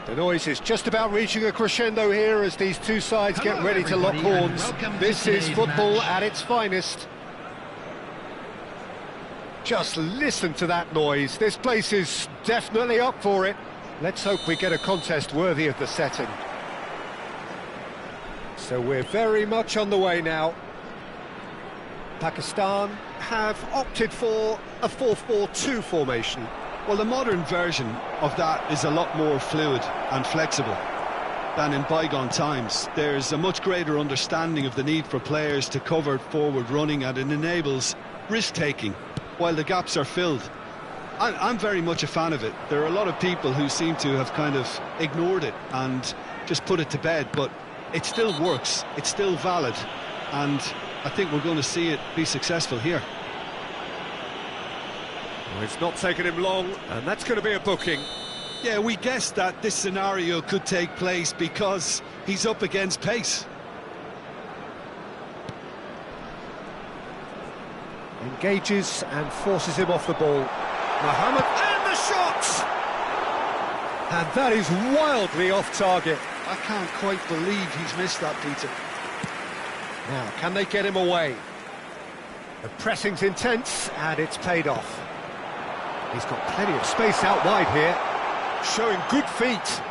The noise is just about reaching a crescendo here as these two sides get ready to lock horns. This is football at its finest. Just listen to that noise. This place is definitely up for it. Let's hope we get a contest worthy of the setting. So we're very much on the way now. Pakistan have opted for a 4-4-2 formation. Well, the modern version of that is a lot more fluid and flexible than in bygone times. There's a much greater understanding of the need for players to cover forward running, and it enables risk-taking while the gaps are filled. I'm very much a fan of it. There are a lot of people who seem to have kind of ignored it and just put it to bed, but it still works, it's still valid, and I think we're going to see it be successful here. Well, it's not taken him long, and that's going to be a booking. Yeah, we guessed that this scenario could take place because he's up against pace. Engages and forces him off the ball. Mohammed, and the shot! And that is wildly off target. I can't quite believe he's missed that, Peter. Now, can they get him away? The pressing's intense, and it's paid off. He's got plenty of space out wide here, showing good feet.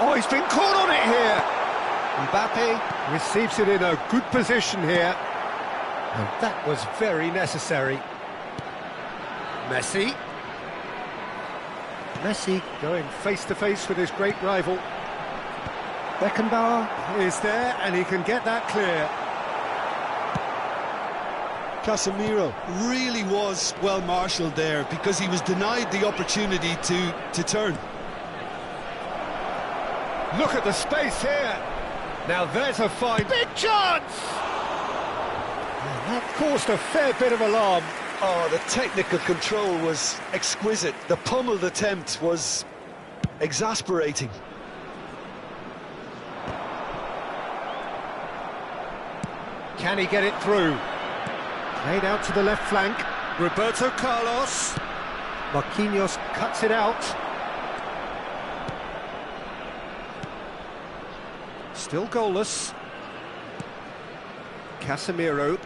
Oh, he's been caught on it here. Mbappe receives it in a good position here. And that was very necessary. Messi. Messi going face-to-face with his great rival. Beckenbauer is there, and he can get that clear. Casemiro really was well marshalled there because he was denied the opportunity to turn. Look at the space here. Now there's a fine big chance. That caused a fair bit of alarm. Oh, the technical control was exquisite. The pummeled attempt was exasperating. Can he get it through? Played out to the left flank. Roberto Carlos. Marquinhos cuts it out. Still goalless. Casemiro.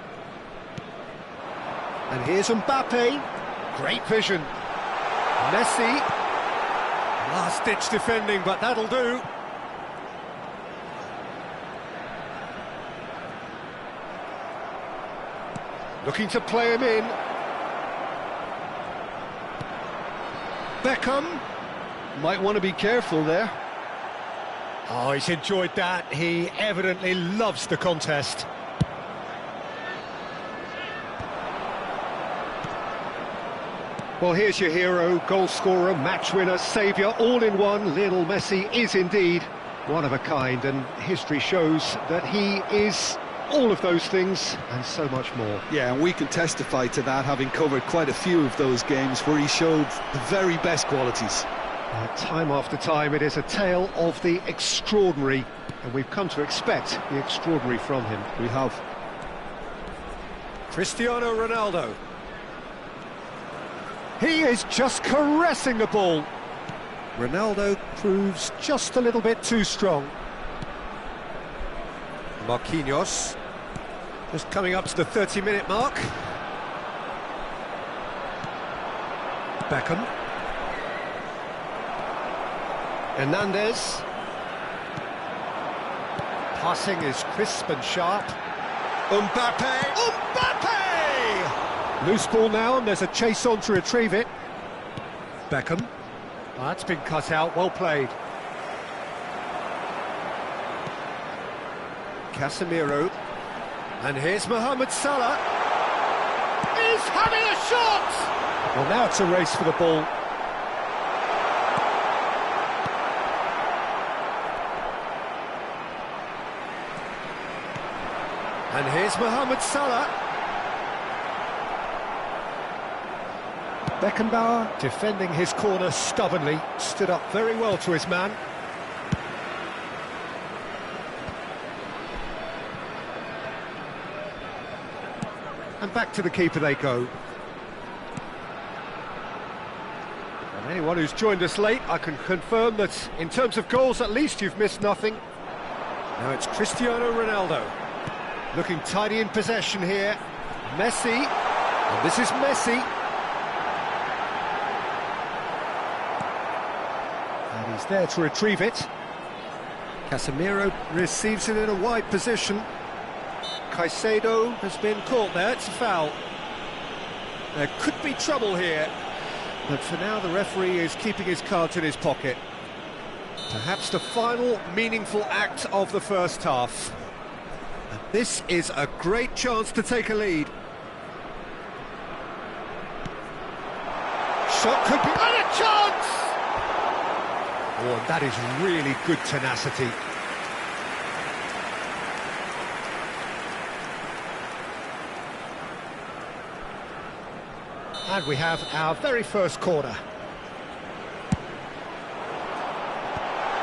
And here's Mbappe. Great vision. Messi. Last-ditch defending, but that'll do. Looking to play him in. Beckham. Might want to be careful there. Oh, he's enjoyed that. He evidently loves the contest. Well, here's your hero, goal scorer, match winner, saviour, all in one. Lionel Messi is indeed one of a kind, and history shows that he is all of those things and so much more. Yeah, and we can testify to that, having covered quite a few of those games where he showed the very best qualities. Time after time, it is a tale of the extraordinary, and we've come to expect the extraordinary from him. We have. Cristiano Ronaldo. He is just caressing the ball. Ronaldo proves just a little bit too strong. Marquinhos, just coming up to the 30-minute mark. Beckham. Hernandez. Passing is crisp and sharp. Mbappe! Mbappe! Loose ball now, and there's a chase on to retrieve it. Beckham. Oh, that's been cut out, well played. Casemiro. And here's Mohamed Salah. He's having a shot! Well, now it's a race for the ball. And here's Mohamed Salah. Beckenbauer defending his corner stubbornly, stood up very well to his man. And back to the keeper they go. Anyone who's joined us late, I can confirm that in terms of goals, at least you've missed nothing. Now it's Cristiano Ronaldo. Looking tidy in possession here. Messi. And this is Messi. And he's there to retrieve it. Casemiro receives it in a wide position. Caicedo has been caught there, it's a foul. There could be trouble here, but for now the referee is keeping his cards in his pocket. Perhaps the final meaningful act of the first half. And this is a great chance to take a lead. Shot could be... and a chance! Oh, and that is really good tenacity. And we have our very first corner.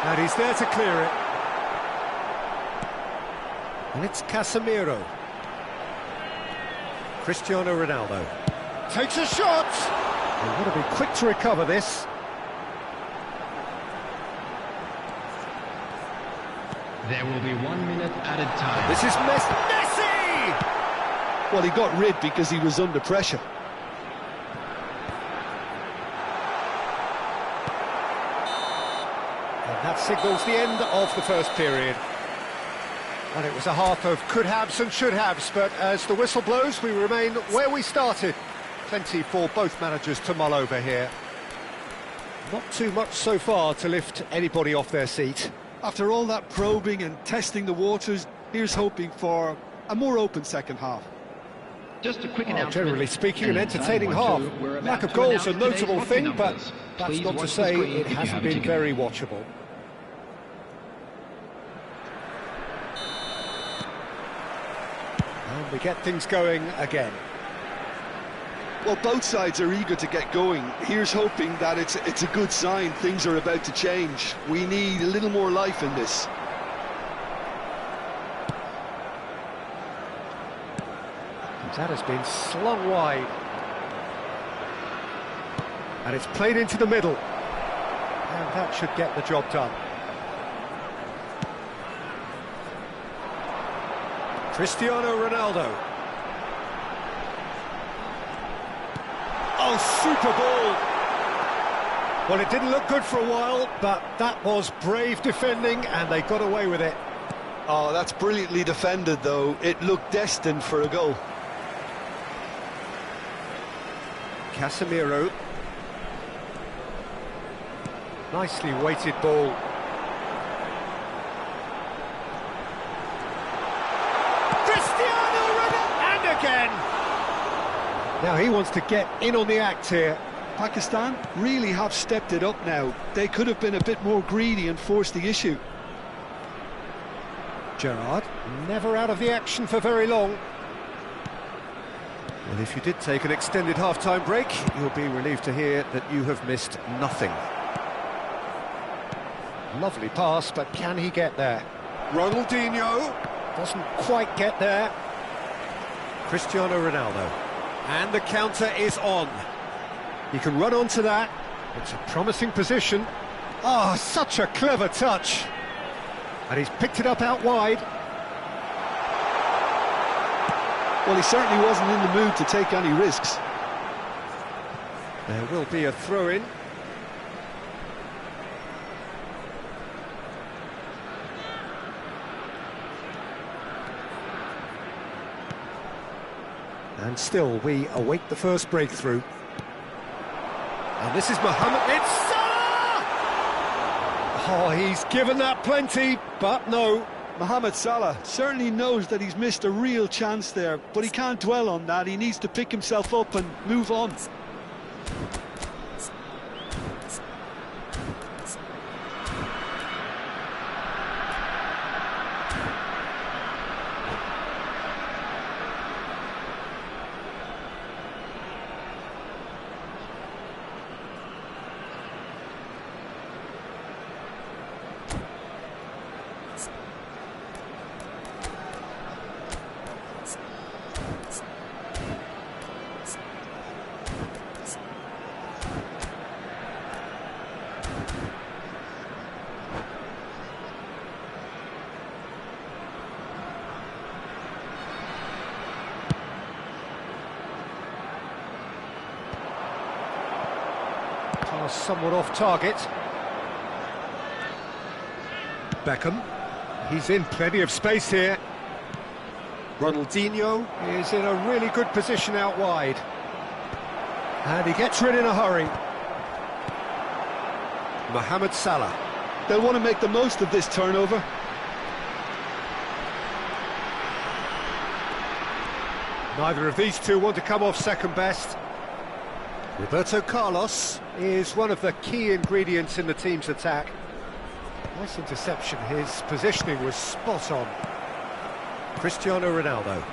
And he's there to clear it. And it's Casemiro. Cristiano Ronaldo takes a shot. They've got to be quick to recover this. There will be 1 minute added time. This is Messi! Well, he got rid because he was under pressure. And that signals the end of the first period. And it was a half of could-haves and should-haves, but as the whistle blows, we remain where we started. Plenty for both managers to mull over here. Not too much so far to lift anybody off their seat. After all that probing and testing the waters, here's hoping for a more open second half. Just a quick announcement. Generally speaking, an entertaining half. Lack of goals a notable thing, but that's not to say it hasn't been very watchable. And we get things going again. Well, both sides are eager to get going. Here's hoping that it's a good sign. Things are about to change. We need a little more life in this. That has been slung wide. And it's played into the middle. And that should get the job done. Cristiano Ronaldo. Oh, super ball! Well, it didn't look good for a while, but that was brave defending, and they got away with it. Oh, that's brilliantly defended, though. It looked destined for a goal. Casemiro. Nicely weighted ball. Cristiano Ronaldo! And again! Now he wants to get in on the act here. Pakistan really have stepped it up now. They could have been a bit more greedy and forced the issue. Gerrard, never out of the action for very long. Well, if you did take an extended half-time break, you'll be relieved to hear that you have missed nothing. Lovely pass, but can he get there? Ronaldinho doesn't quite get there. Cristiano Ronaldo. And the counter is on. He can run onto that. It's a promising position. Ah, such a clever touch. And he's picked it up out wide. Well, he certainly wasn't in the mood to take any risks. There will be a throw-in. And still, we await the first breakthrough. And this is Mohamed. It's Salah! Oh, he's given that plenty, but no. Mohamed Salah certainly knows that he's missed a real chance there, but he can't dwell on that. He needs to pick himself up and move on. Pass somewhat off target. Beckham. He's in plenty of space here. Ronaldinho is in a really good position out wide. And he gets rid in a hurry. Mohamed Salah. They'll want to make the most of this turnover. Neither of these two want to come off second best. Roberto Carlos is one of the key ingredients in the team's attack. Nice interception, his positioning was spot on. Cristiano Ronaldo.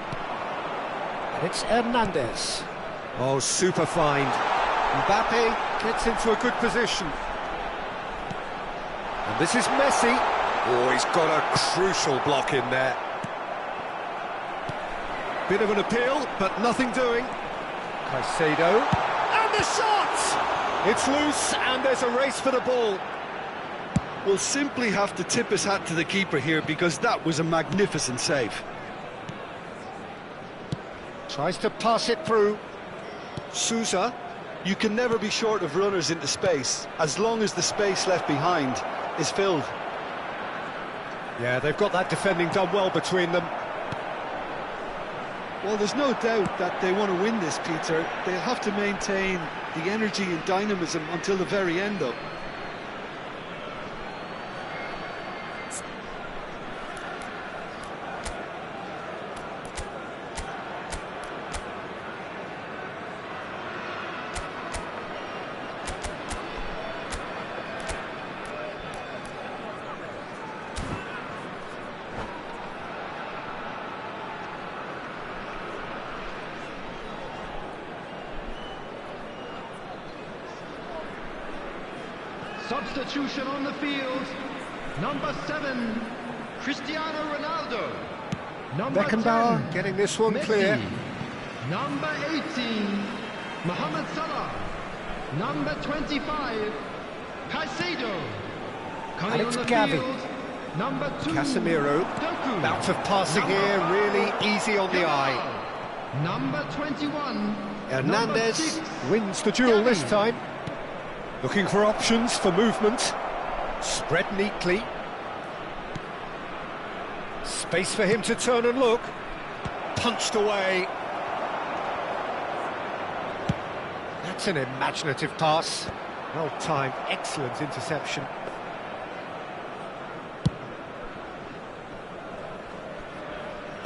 And it's Hernandez. Oh, super find. Mbappe gets into a good position. And this is Messi. Oh, he's got a crucial block in there. Bit of an appeal, but nothing doing. Caicedo. And the shot! It's loose, and there's a race for the ball. We'll simply have to tip his hat to the keeper here, because that was a magnificent save. Tries to pass it through. Sousa. You can never be short of runners into space, as long as the space left behind is filled. Yeah, they've got that defending done well between them. Well, there's no doubt that they want to win this, Peter. They'll have to maintain the energy and dynamism until the very end, though. Substitution on the field. Number 7, Cristiano Ronaldo. Number Beckenbauer 10, getting this one Messi. clear. Number 18, Mohamed Salah. Number 25, Caicedo. Coming And it's on the Gavi. field, number 2, Casemiro. Doku. Bout of passing here, really easy on the eye. Number 21, Hernandez number 6, wins the duel this Gavi. time. Looking for options for movement. Spread neatly. Space for him to turn and look. Punched away. That's an imaginative pass. Well timed, excellent interception.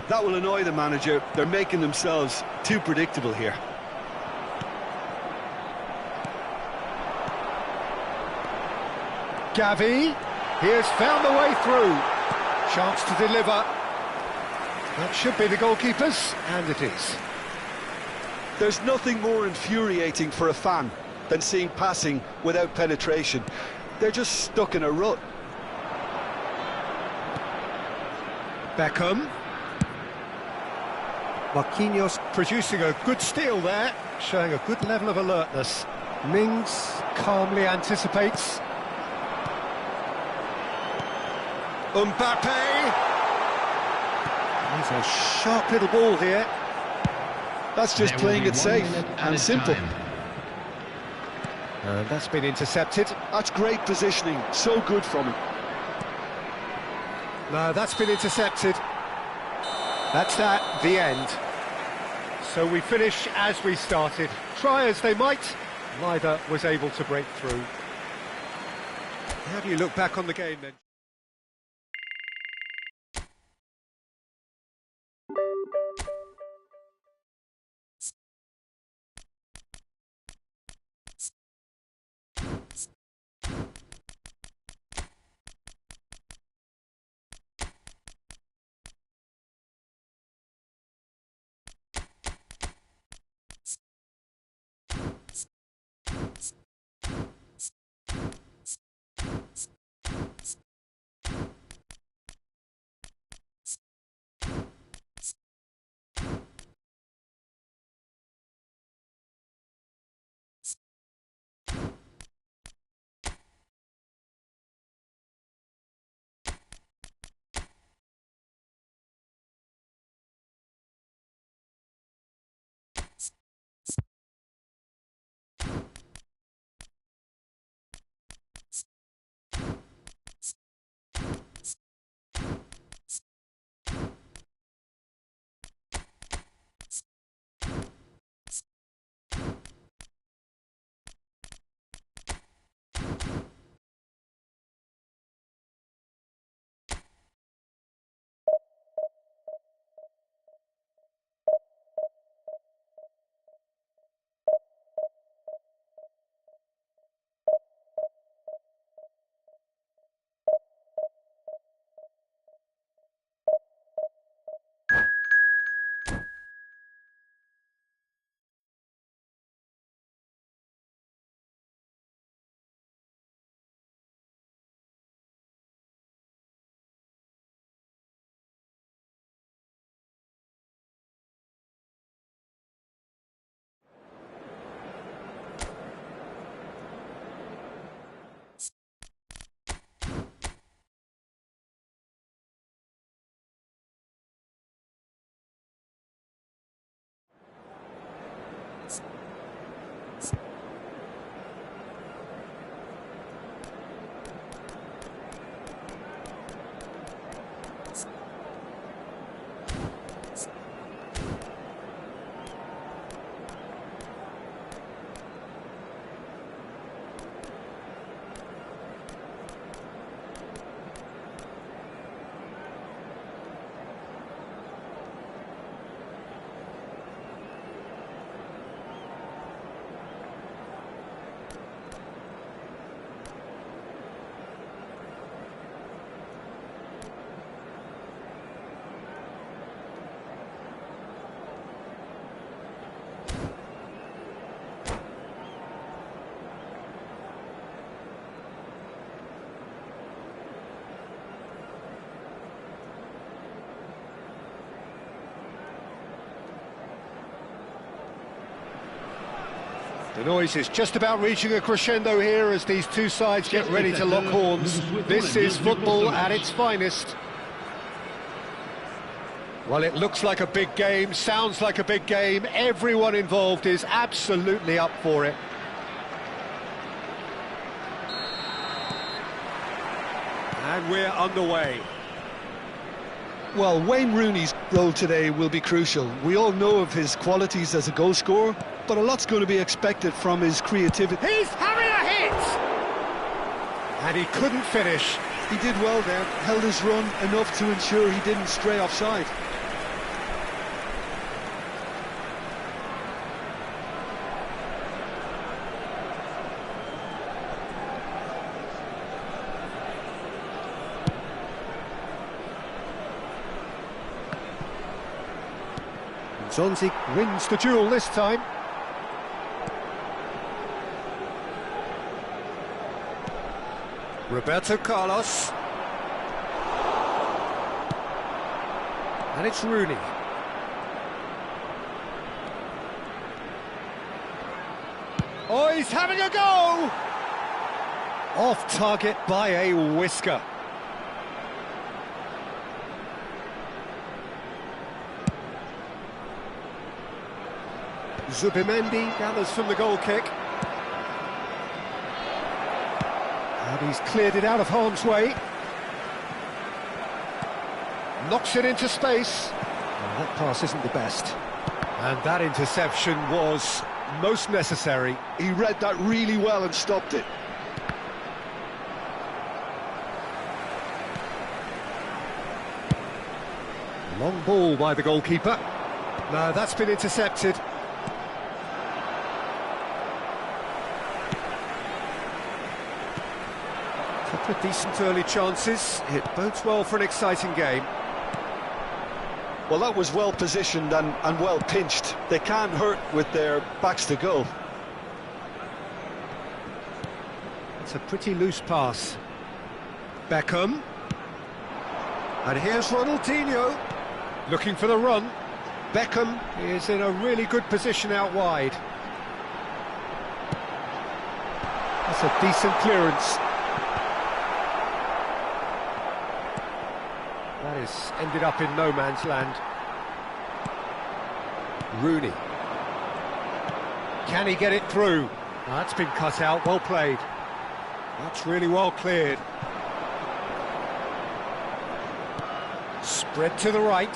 That will annoy the manager. They're making themselves too predictable here. Gavi, he has found the way through. Chance to deliver. That should be the goalkeeper's, and it is. There's nothing more infuriating for a fan than seeing passing without penetration. They're just stuck in a rut. Beckham. Marquinhos producing a good steal there, showing a good level of alertness. Mings calmly anticipates. Mbappe! He's a sharp little ball here. That's just There will playing be it 1 safe minute and added simple. time. And that's been intercepted. That's great positioning, so good from him. No, that's been intercepted. That's that, the end. So we finish as we started. Try as they might, neither was able to break through. How do you look back on the game then? The noise is just about reaching a crescendo here as these two sides get ready to lock horns. This is football at its finest. Well, it looks like a big game, sounds like a big game. Everyone involved is absolutely up for it. And we're underway. Well, Wayne Rooney's role today will be crucial. We all know of his qualities as a goal scorer, but a lot's going to be expected from his creativity. He's having a hit! And he couldn't finish. He did well there, held his run enough to ensure he didn't stray offside. Zonzi wins the duel this time. Roberto Carlos. And it's Rooney. Oh, he's having a go! Off target by a whisker. Zubimendi gathers from the goal kick. And he's cleared it out of harm's way. Knocks it into space. Well, that pass isn't the best. And that interception was most necessary. He read that really well and stopped it. Long ball by the goalkeeper. No, that's been intercepted. Couple of decent early chances. It bodes well for an exciting game. Well, that was well positioned and well pinched. They can't hurt with their backs to goal. It's a pretty loose pass. Beckham. And here's Ronaldinho. Looking for the run. Beckham is in a really good position out wide. That's a decent clearance. That has ended up in no man's land. Rooney. Can he get it through? Oh, that's been cut out, well played. That's really well cleared. Spread to the right.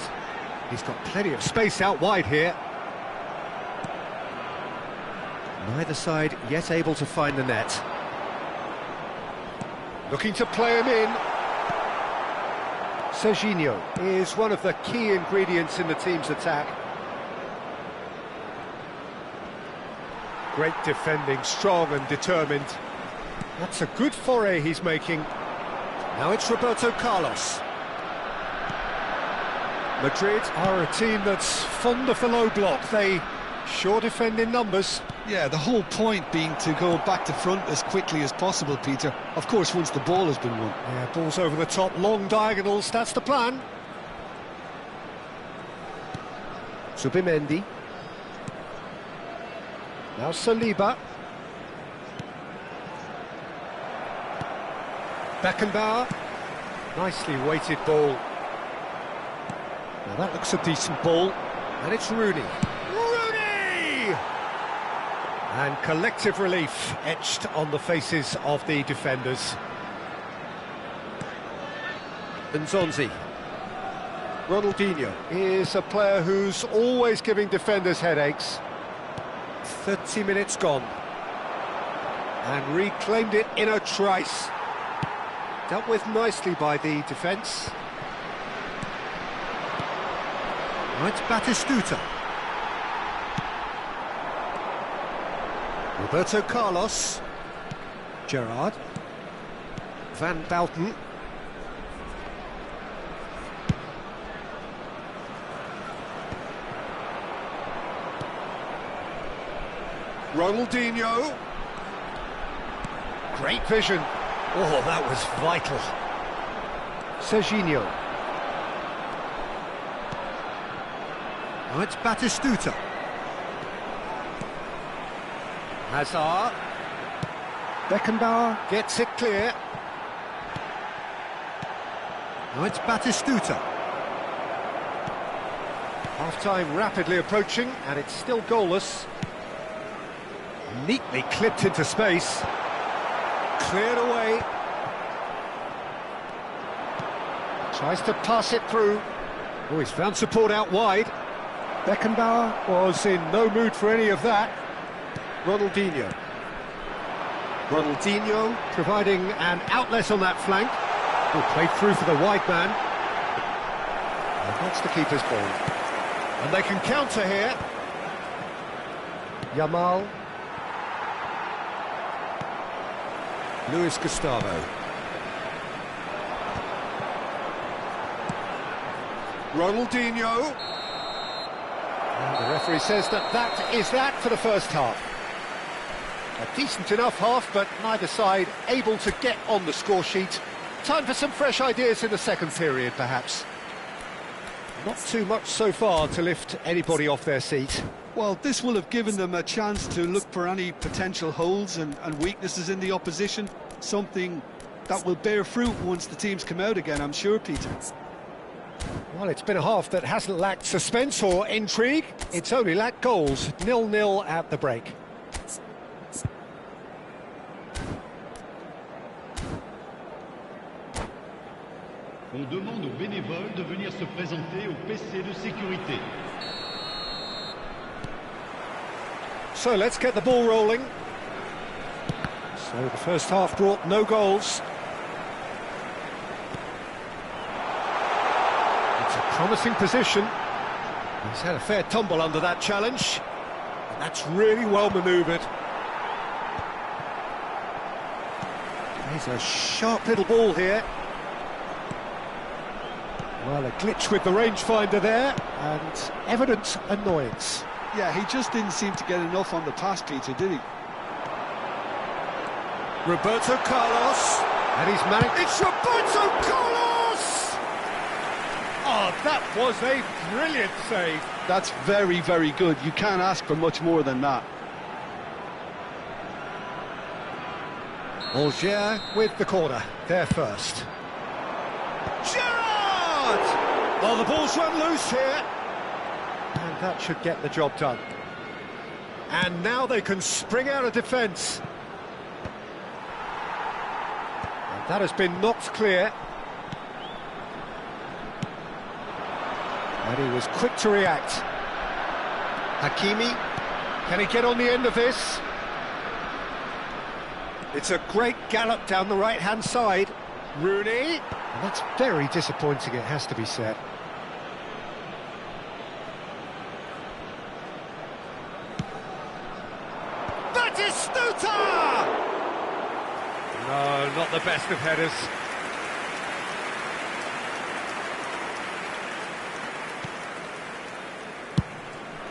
He's got plenty of space out wide here. Neither side yet able to find the net. Looking to play him in. Serginho is one of the key ingredients in the team's attack. Great defending, strong and determined. That's a good foray he's making. Now it's Roberto Carlos. Madrid are a team that's fond of the low block. They sure defend in numbers. Yeah, the whole point being to go back to front as quickly as possible, Peter. Of course, once the ball has been won. Yeah, ball's over the top, long diagonals, that's the plan. Zubimendi. Now Saliba. Beckenbauer. Nicely weighted ball. Now that looks a decent ball. And it's Rooney. Rooney! And collective relief etched on the faces of the defenders. Nzonzi. Ronaldinho is a player who's always giving defenders headaches. 30 minutes gone. And reclaimed it in a trice. Dealt with nicely by the defence. Now it's Batistuta. Roberto Carlos. Gerrard. Van Bouten. Ronaldinho. Great vision. Oh, that was vital. Serginho. Now it's Batistuta. Hazard. Beckenbauer gets it clear. Now it's Batistuta. Half-time rapidly approaching, and it's still goalless. Neatly clipped into space. Cleared away. Tries to pass it through. Oh, he's found support out wide. Beckenbauer was in no mood for any of that. Ronaldinho. Ronaldinho providing an outlet on that flank. Oh, played through for the wide man. And that's the keeper's ball. And they can counter here. Yamal. Luis Gustavo. Ronaldinho. And the referee says that is that for the first half. A decent enough half, but neither side able to get on the score sheet. Time for some fresh ideas in the second period, perhaps. Not too much so far to lift anybody off their seat. Well, this will have given them a chance to look for any potential holes and weaknesses in the opposition. Something that will bear fruit once the teams come out again, I'm sure, Peter. Well, it's been a half that hasn't lacked suspense or intrigue. It's only lacked goals. 0-0 at the break. On demande aux bénévoles de venir se présenter au PC de sécurité. So let's get the ball rolling. So the first half brought no goals. It's a promising position. He's had a fair tumble under that challenge. And that's really well manoeuvred. He's a sharp little ball here. Well, a glitch with the rangefinder there, and evident annoyance. Yeah, he just didn't seem to get enough on the pass, Peter, did he? Roberto Carlos, and he's managed... It's Roberto Carlos! Oh, that was a brilliant save. That's very, very good. You can't ask for much more than that. Algier with the corner, there first. Gerrard! Oh, the ball's run loose here. And that should get the job done. And now they can spring out of defence. And that has been knocked clear. And he was quick to react. Hakimi, can he get on the end of this? It's a great gallop down the right-hand side. Rooney. And that's very disappointing, it has to be said. Batistuta! No, not the best of headers.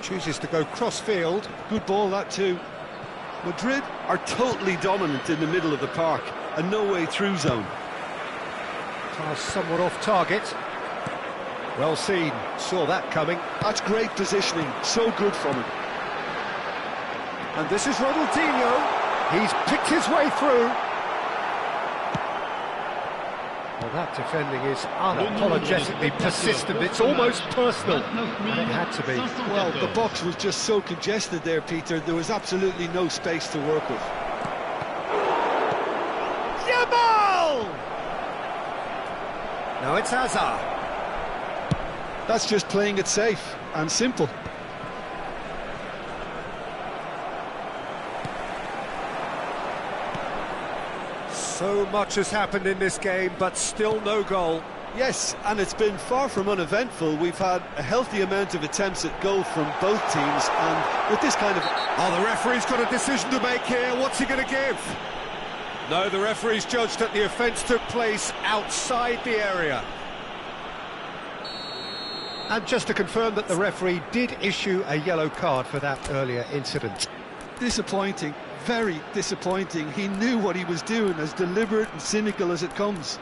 Chooses to go cross-field. Good ball, that too. Madrid are totally dominant in the middle of the park, a no-way-through zone. Pass somewhat off target. Well seen, saw that coming. That's great positioning, so good from him. And this is Ronaldinho. He's picked his way through. Well, that defending is unapologetically persistent. It's almost personal, and it had to be. Well, the box was just so congested there, Peter. There was absolutely no space to work with. Yamal! Now it's Hazard. That's just playing it safe and simple. So much has happened in this game, but still no goal. Yes, and it's been far from uneventful. We've had a healthy amount of attempts at goal from both teams, and with this kind of... Oh, the referee's got a decision to make here. What's he going to give? No, the referee's judged that the offence took place outside the area. And just to confirm that the referee did issue a yellow card for that earlier incident. Disappointing, very disappointing. He knew what he was doing, as deliberate and cynical as it comes.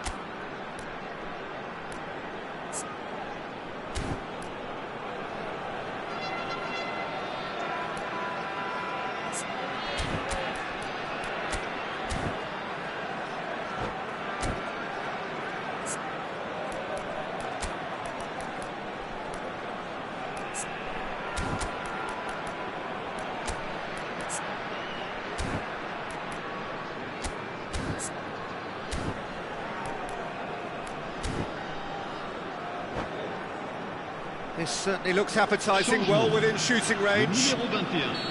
This certainly looks appetising, well within shooting range.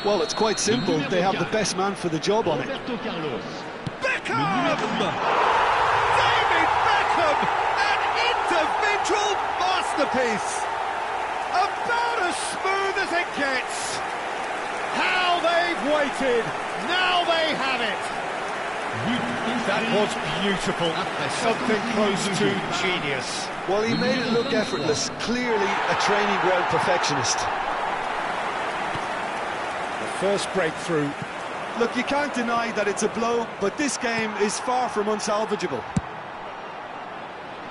Well, it's quite simple. They have the best man for the job on it. Beckham! David Beckham! An individual masterpiece! About as smooth as it gets. How they've waited. Now they have it. That was beautiful. Something close to genius. Well, he made it look effortless. Clearly a training ground perfectionist. The first breakthrough. Look, you can't deny that it's a blow, but this game is far from unsalvageable.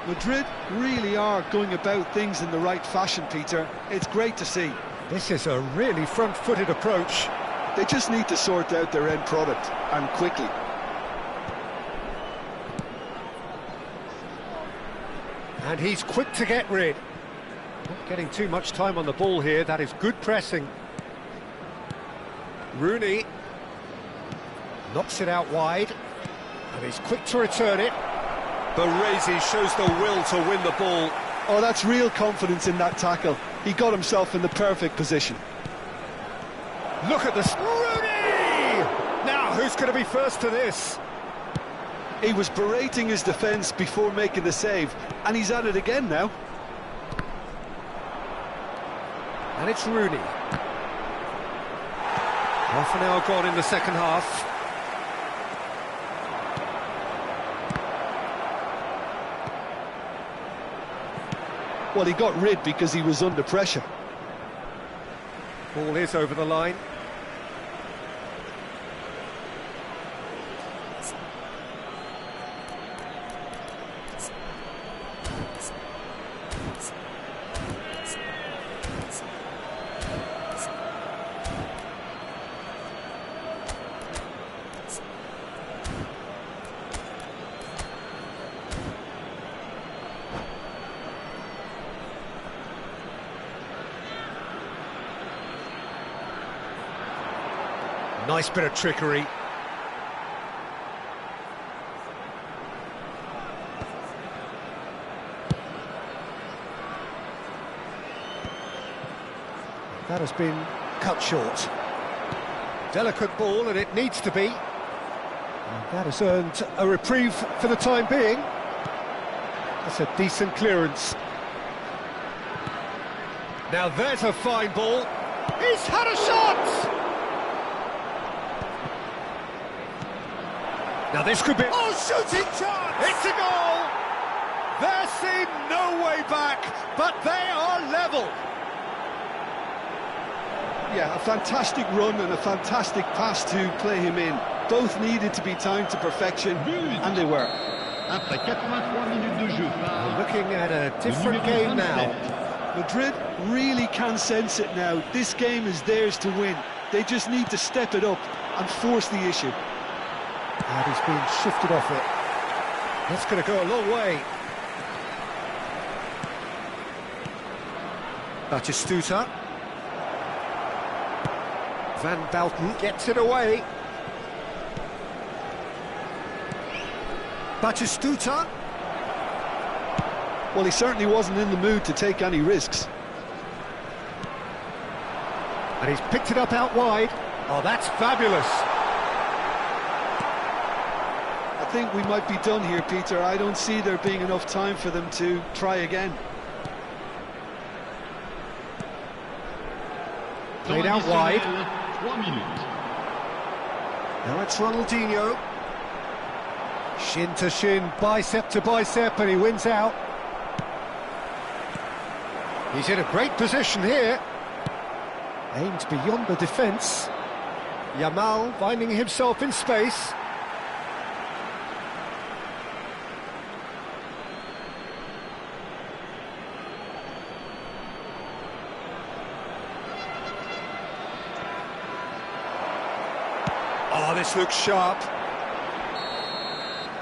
Madrid really are going about things in the right fashion, Peter. It's great to see. This is a really front-footed approach. They just need to sort out their end product, and quickly. And he's quick to get rid. Not getting too much time on the ball here. That is good pressing. Rooney knocks it out wide, and he's quick to return it. Baresi shows the will to win the ball. Oh, that's real confidence in that tackle. He got himself in the perfect position. Look at this. Rooney! Now, who's going to be first to this? He was berating his defence before making the save, and he's at it again now. And it's Rooney. Half an hour gone in the second half. Well, he got rid because he was under pressure. Ball is over the line. Nice bit of trickery. That has been cut short. Delicate ball, and it needs to be. And that has earned a reprieve for the time being. That's a decent clearance. Now there's a fine ball. He's had a shot! Now this could be... Oh, shooting chance! It's a goal! There seemed no way back, but they are level. Yeah, a fantastic run and a fantastic pass to play him in. Both needed to be timed to perfection, and they were. Après 83 minutes de jeu. We're looking at a different game now. Madrid really can sense it now. This game is theirs to win. They just need to step it up and force the issue. And he's been shifted off it. That's going to go a long way. Batistuta. Van Belten gets it away. Batistuta. Well, he certainly wasn't in the mood to take any risks. And he's picked it up out wide. Oh, that's fabulous. I think we might be done here, Peter. I don't see there being enough time for them to try again. Played out wide. 3 minutes. Now it's Ronaldinho. Shin to shin, bicep to bicep, and he wins out. He's in a great position here. Aimed beyond the defence. Yamal finding himself in space. Oh, this looks sharp.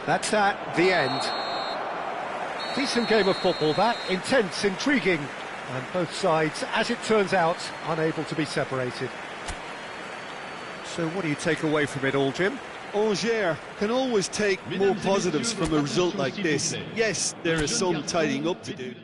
That's that, the end. Decent game of football, that. Intense, intriguing. And both sides, as it turns out, unable to be separated. So what do you take away from it all, Jim? Angers can always take more positives from a result like this. Yes, there is some tidying up to do.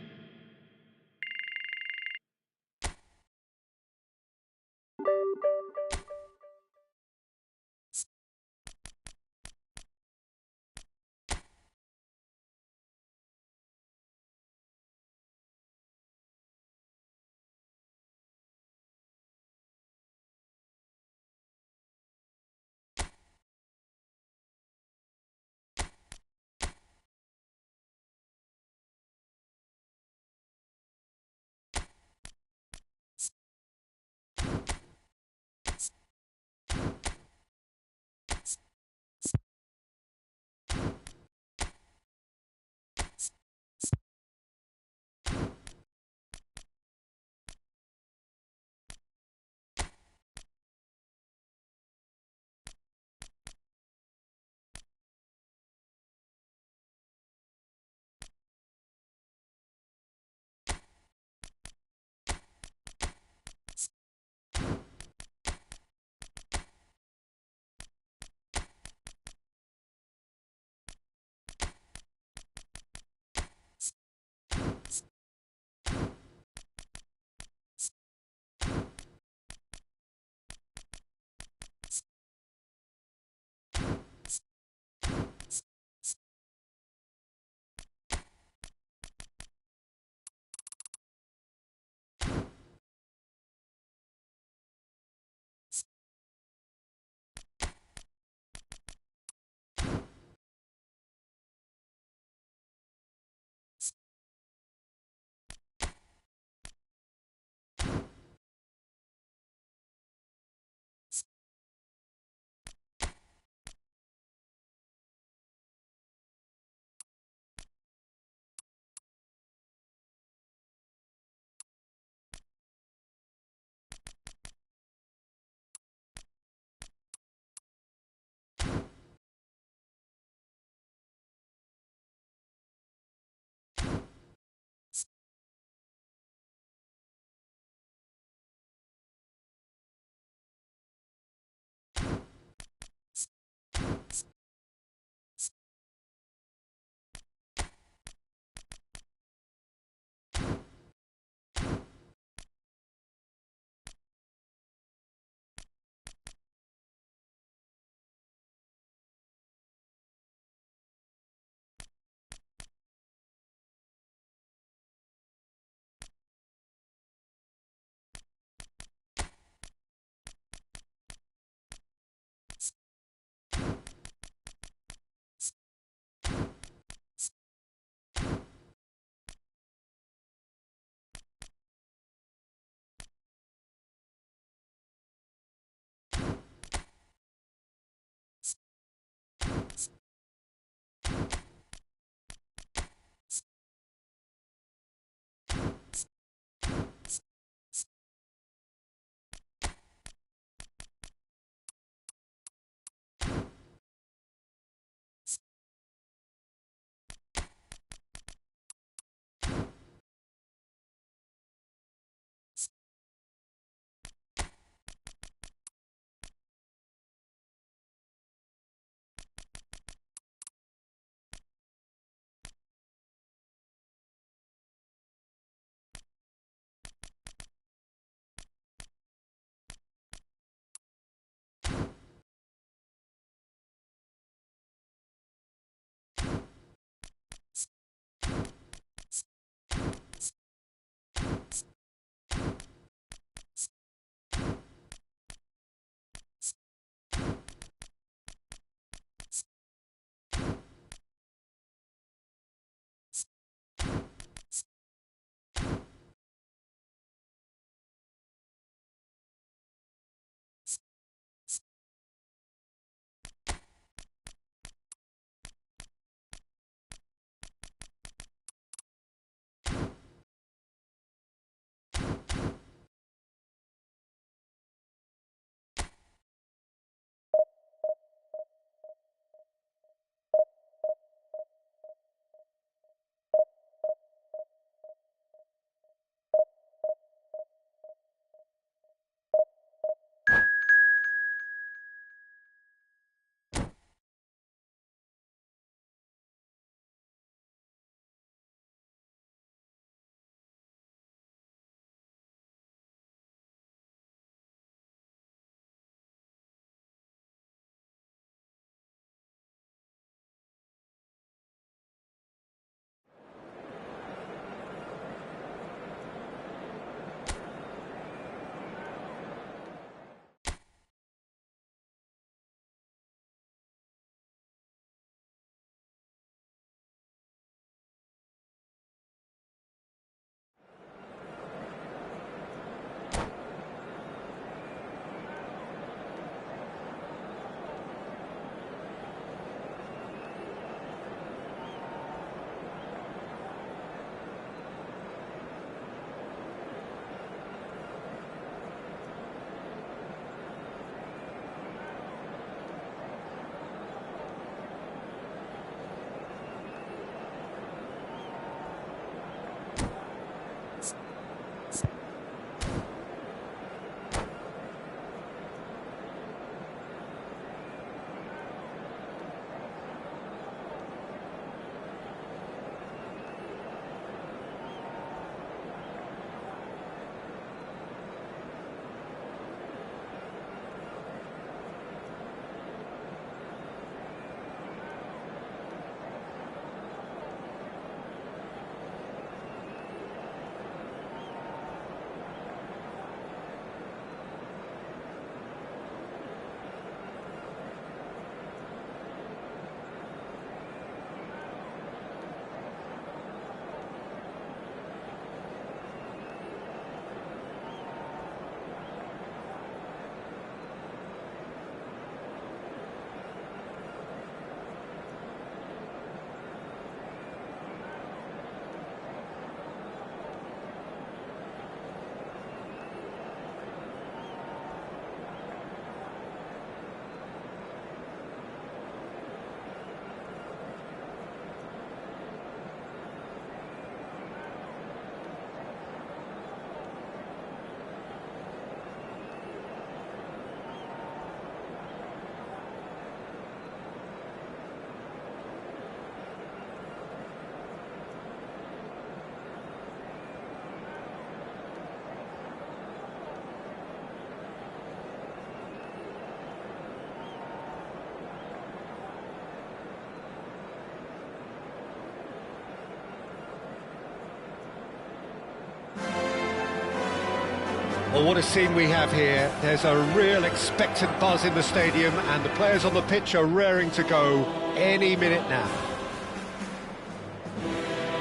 Well, what a scene we have here. There's a real expectant buzz in the stadium, and the players on the pitch are raring to go any minute now.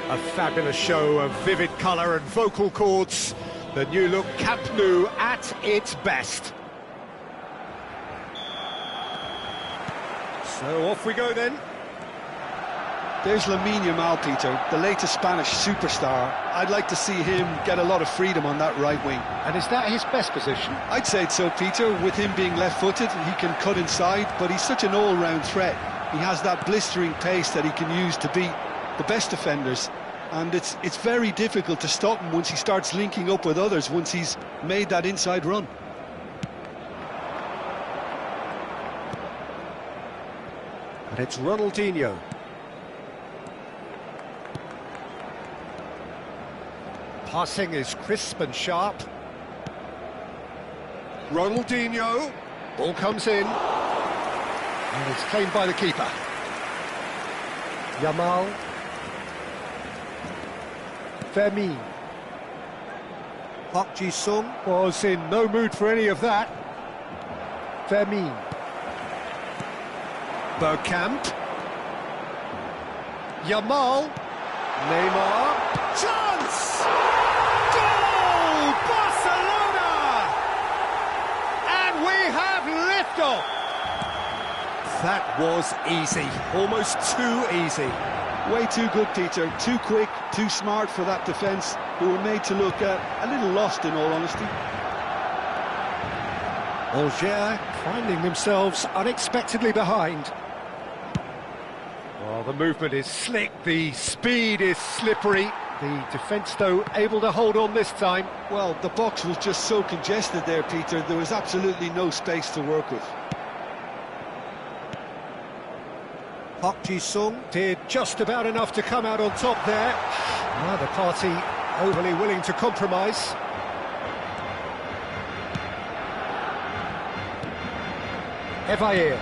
A fabulous show of vivid colour and vocal cords. The new look Camp Nou at its best. So off we go then. There's Lamine Yamal, Peter, the latest Spanish superstar. I'd like to see him get a lot of freedom on that right wing. And is that his best position? I'd say so, Peter. With him being left-footed, he can cut inside, but he's such an all-round threat. He has that blistering pace that he can use to beat the best defenders. And it's very difficult to stop him once he starts linking up with others, once he's made that inside run. And it's Ronaldinho. Passing is crisp and sharp. Ronaldinho. Ball comes in. And it's claimed by the keeper. Yamal. Fermin. Park Ji-sung was in no mood for any of that. Fermin. Bergkamp. Yamal. Neymar. Chance! Goal! Barcelona! And we have liftoff! That was easy. Almost too easy. Way too good, Peter. Too quick, too smart for that defence, who were made to look a little lost, in all honesty. Alger finding themselves unexpectedly behind. Well, the movement is slick, the speed is slippery. The defence, though, able to hold on this time. Well, the box was just so congested there, Peter. There was absolutely no space to work with. Park Ji-sung did just about enough to come out on top there. Neither party overly willing to compromise. Evair.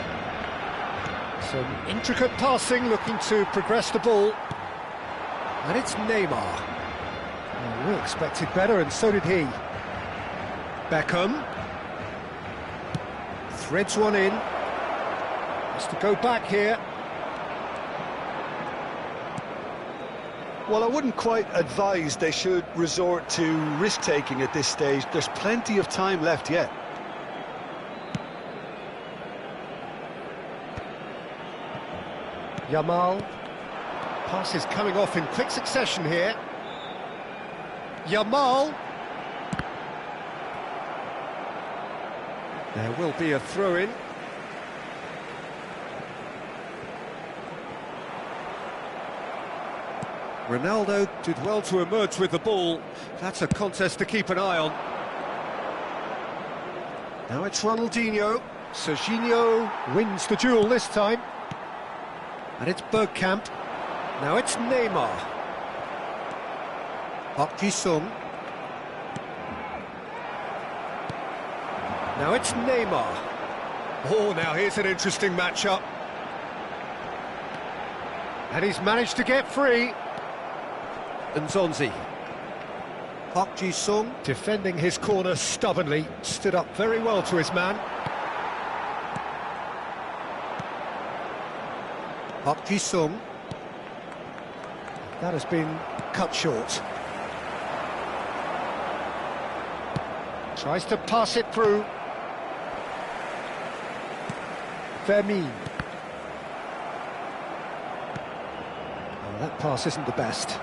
Some intricate passing, looking to progress the ball. And it's Neymar. Well, we expected better, and so did he. Beckham. Threads one in. Has to go back here. Well, I wouldn't quite advise they should resort to risk-taking at this stage. There's plenty of time left yet. Yamal. Passes coming off in quick succession here. Yamal. There will be a throw-in. Ronaldo did well to emerge with the ball. That's a contest to keep an eye on. Now it's Ronaldinho. Serginho wins the duel this time. And it's Bergkamp. Now it's Neymar. Park Ji-sung. Now it's Neymar. Oh, now here's an interesting matchup. And he's managed to get free. Nzonzi. Park Ji-sung defending his corner stubbornly, stood up very well to his man. Park Ji-sung. That has been cut short. Tries to pass it through. Fermin. Oh, that pass isn't the best.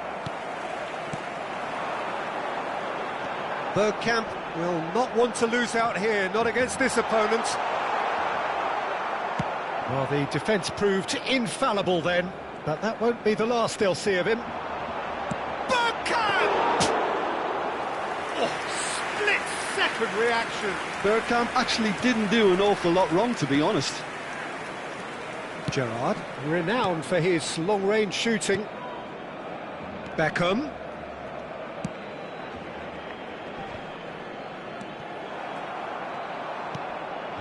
Bergkamp will not want to lose out here, not against this opponent. Well, the defence proved infallible then, but that won't be the last they'll see of him. Bergkamp! Oh, split-second reaction. Bergkamp actually didn't do an awful lot wrong, to be honest. Gerrard, renowned for his long-range shooting. Beckham.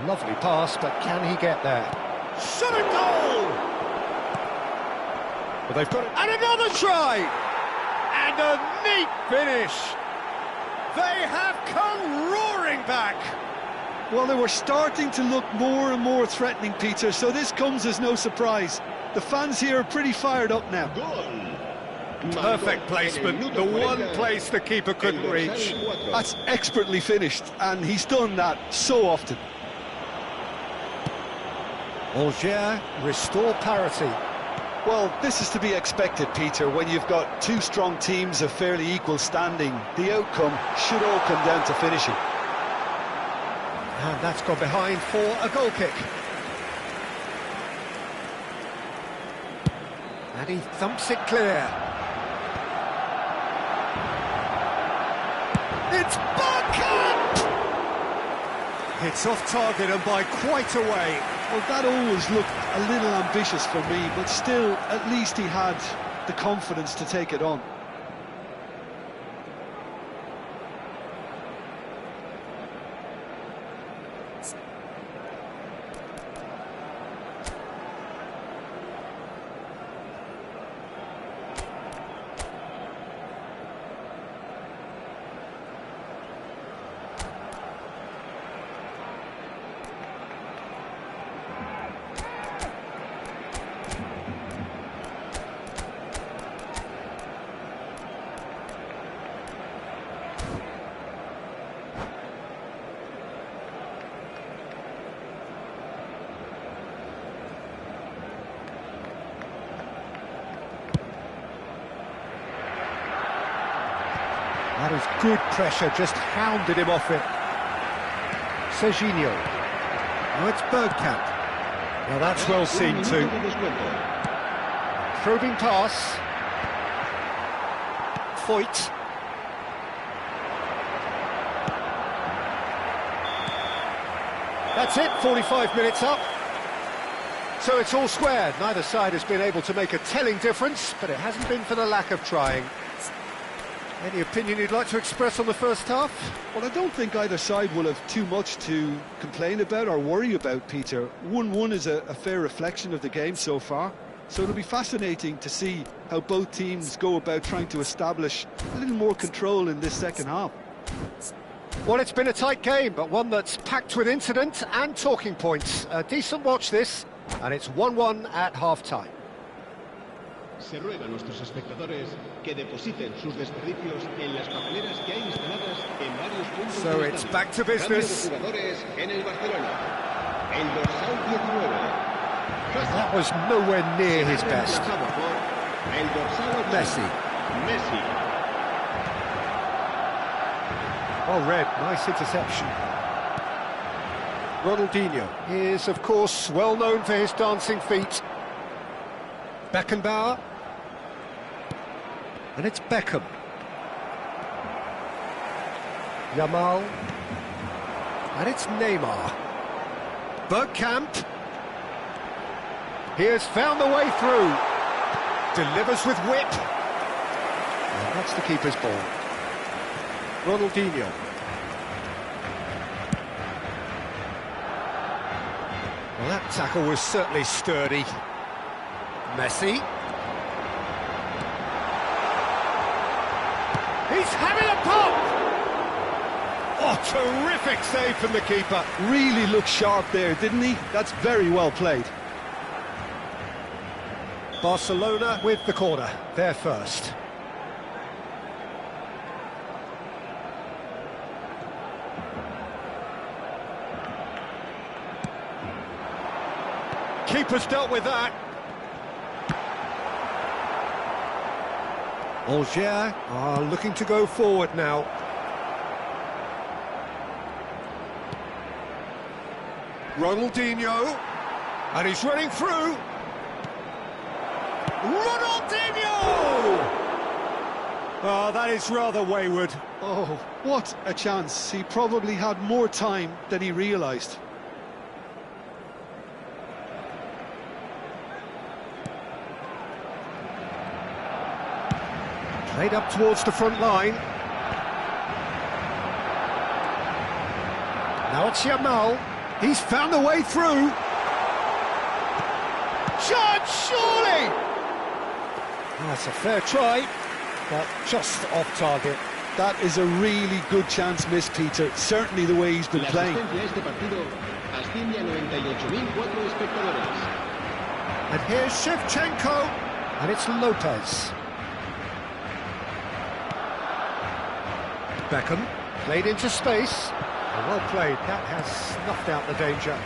Lovely pass, but can he get there? Shot and goal! Well, they've got it. And another try! And a neat finish! They have come roaring back. Well, they were starting to look more and more threatening, Peter, so this comes as no surprise. The fans here are pretty fired up now. Perfect placement, the one place the keeper couldn't reach. That's expertly finished, and he's done that so often. Alger restore parity. Well, this is to be expected, Peter, when you've got two strong teams of fairly equal standing. The outcome should all come down to finishing. And that's gone behind for a goal kick. And he thumps it clear. It's Bergkamp! It's off target and by quite a way. Well, that always looked a little ambitious for me, but still, at least he had the confidence to take it on. That is good pressure, just hounded him off it. Serginho. Now it's Bergkamp. Now that's well seen too. Probing pass. Foyt. That's it, 45 minutes up. So it's all squared. Neither side has been able to make a telling difference, but it hasn't been for the lack of trying. Any opinion you'd like to express on the first half? Well, I don't think either side will have too much to complain about or worry about, Peter. 1-1 is a fair reflection of the game so far, so it'll be fascinating to see how both teams go about trying to establish a little more control in this second half. Well, it's been a tight game, but one that's packed with incident and talking points. A decent watch this, and it's 1-1 at half-time. Se ruega a nuestros espectadores que depositen sus desperdicios en las papeleras que hay instaladas en varios puntos. So it's back to business. Jugadores en el Barcelona. El dorsal 19. That was nowhere near his best. El dorsal 8. Messi. Well read, nice interception. Ronaldinho is, of course, well known for his dancing feet. Beckenbauer. And it's Beckham. Yamal. And it's Neymar. Bergkamp. He has found the way through. Delivers with whip. And that's the keeper's ball. Ronaldinho. Well, that tackle was certainly sturdy. Messi. He's having a pop! Oh, terrific save from the keeper. Really looked sharp there, didn't he? That's very well played. Barcelona with the corner. They're first. Keeper's dealt with that. Alger are looking to go forward now. Ronaldinho, and he's running through. Ronaldinho! Oh, that is rather wayward. Oh, what a chance. He probably had more time than he realised. Played up towards the front line. Now it's Yamal. He's found a way through. Shot, surely! Oh, that's a fair try, but just off target. That is a really good chance missed, Peter. Certainly the way he's been La playing. asistencia a este partido asciende a 98.004 espectadores. And here's Shevchenko, and it's Lopez. Beckham, played into space. Well played, that has snuffed out the danger.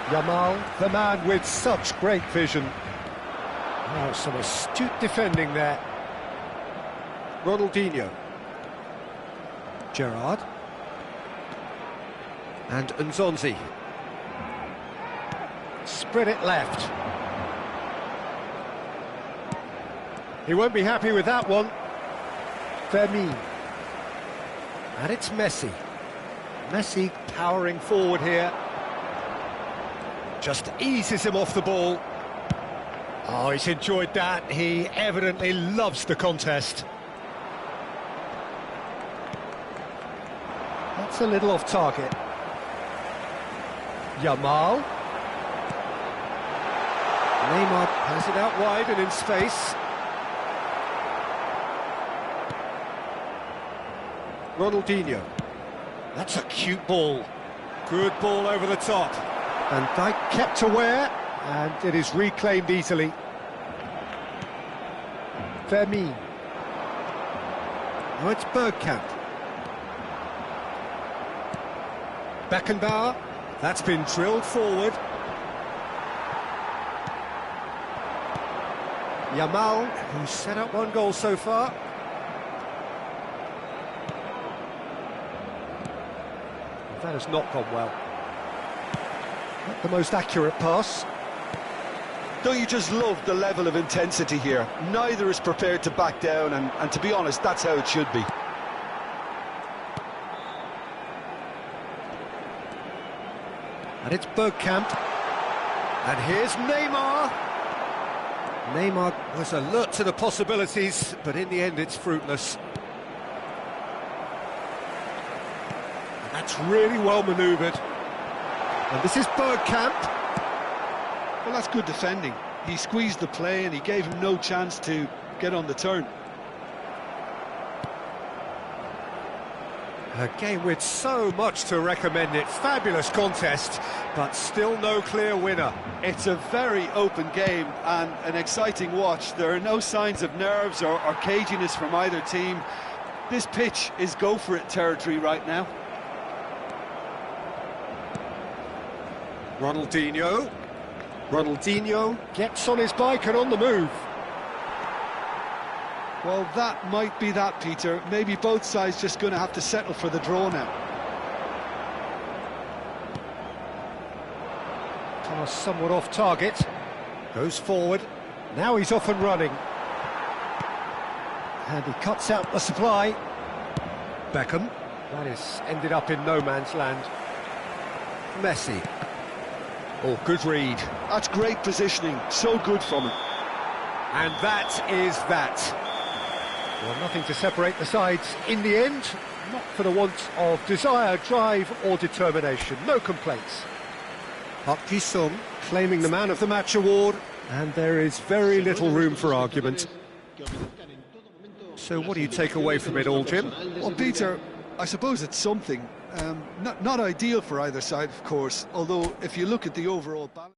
Yamal, the man with such great vision. Oh, some astute defending there. Ronaldinho. Gerrard. And Nzonzi. Spread it left. He won't be happy with that one. Fermin. And it's Messi. Messi powering forward here. Just eases him off the ball. Oh, he's enjoyed that. He evidently loves the contest. That's a little off target. Yamal. Neymar has it out wide and in space. Ronaldinho. That's a cute ball. Good ball over the top. And Dijk kept aware, and it is reclaimed easily. Fermin. Now it's Bergkamp. Beckenbauer. That's been drilled forward. Yamal, who's set up one goal so far. That has not gone well. Not the most accurate pass. Don't you just love the level of intensity here? Neither is prepared to back down, and to be honest, that's how it should be. And it's Bergkamp. And here's Neymar. Neymar was alert to the possibilities, but in the end it's fruitless. And that's really well manoeuvred. And this is Bergkamp. Well, that's good defending. He squeezed the play and he gave him no chance to get on the turn. A game with so much to recommend it. Fabulous contest, but still no clear winner. It's a very open game and an exciting watch. There are no signs of nerves or caginess from either team. This pitch is go-for-it territory right now. Ronaldinho. Ronaldinho gets on his bike and on the move. Well, that might be that, Peter. Maybe both sides just going to have to settle for the draw now. Pass somewhat off target. Goes forward. Now he's off and running. And he cuts out the supply. Beckham. That is ended up in no man's land. Messi. Oh, good read. That's great positioning. So good from him. And that is that. Well, nothing to separate the sides in the end, not for the want of desire, drive or determination. No complaints. Park Ji-sung claiming the Man of the Match award, and there is very little room for argument. So what do you take away from it all, Jim? Well, Peter, I suppose it's something. Not ideal for either side, of course, although if you look at the overall balance...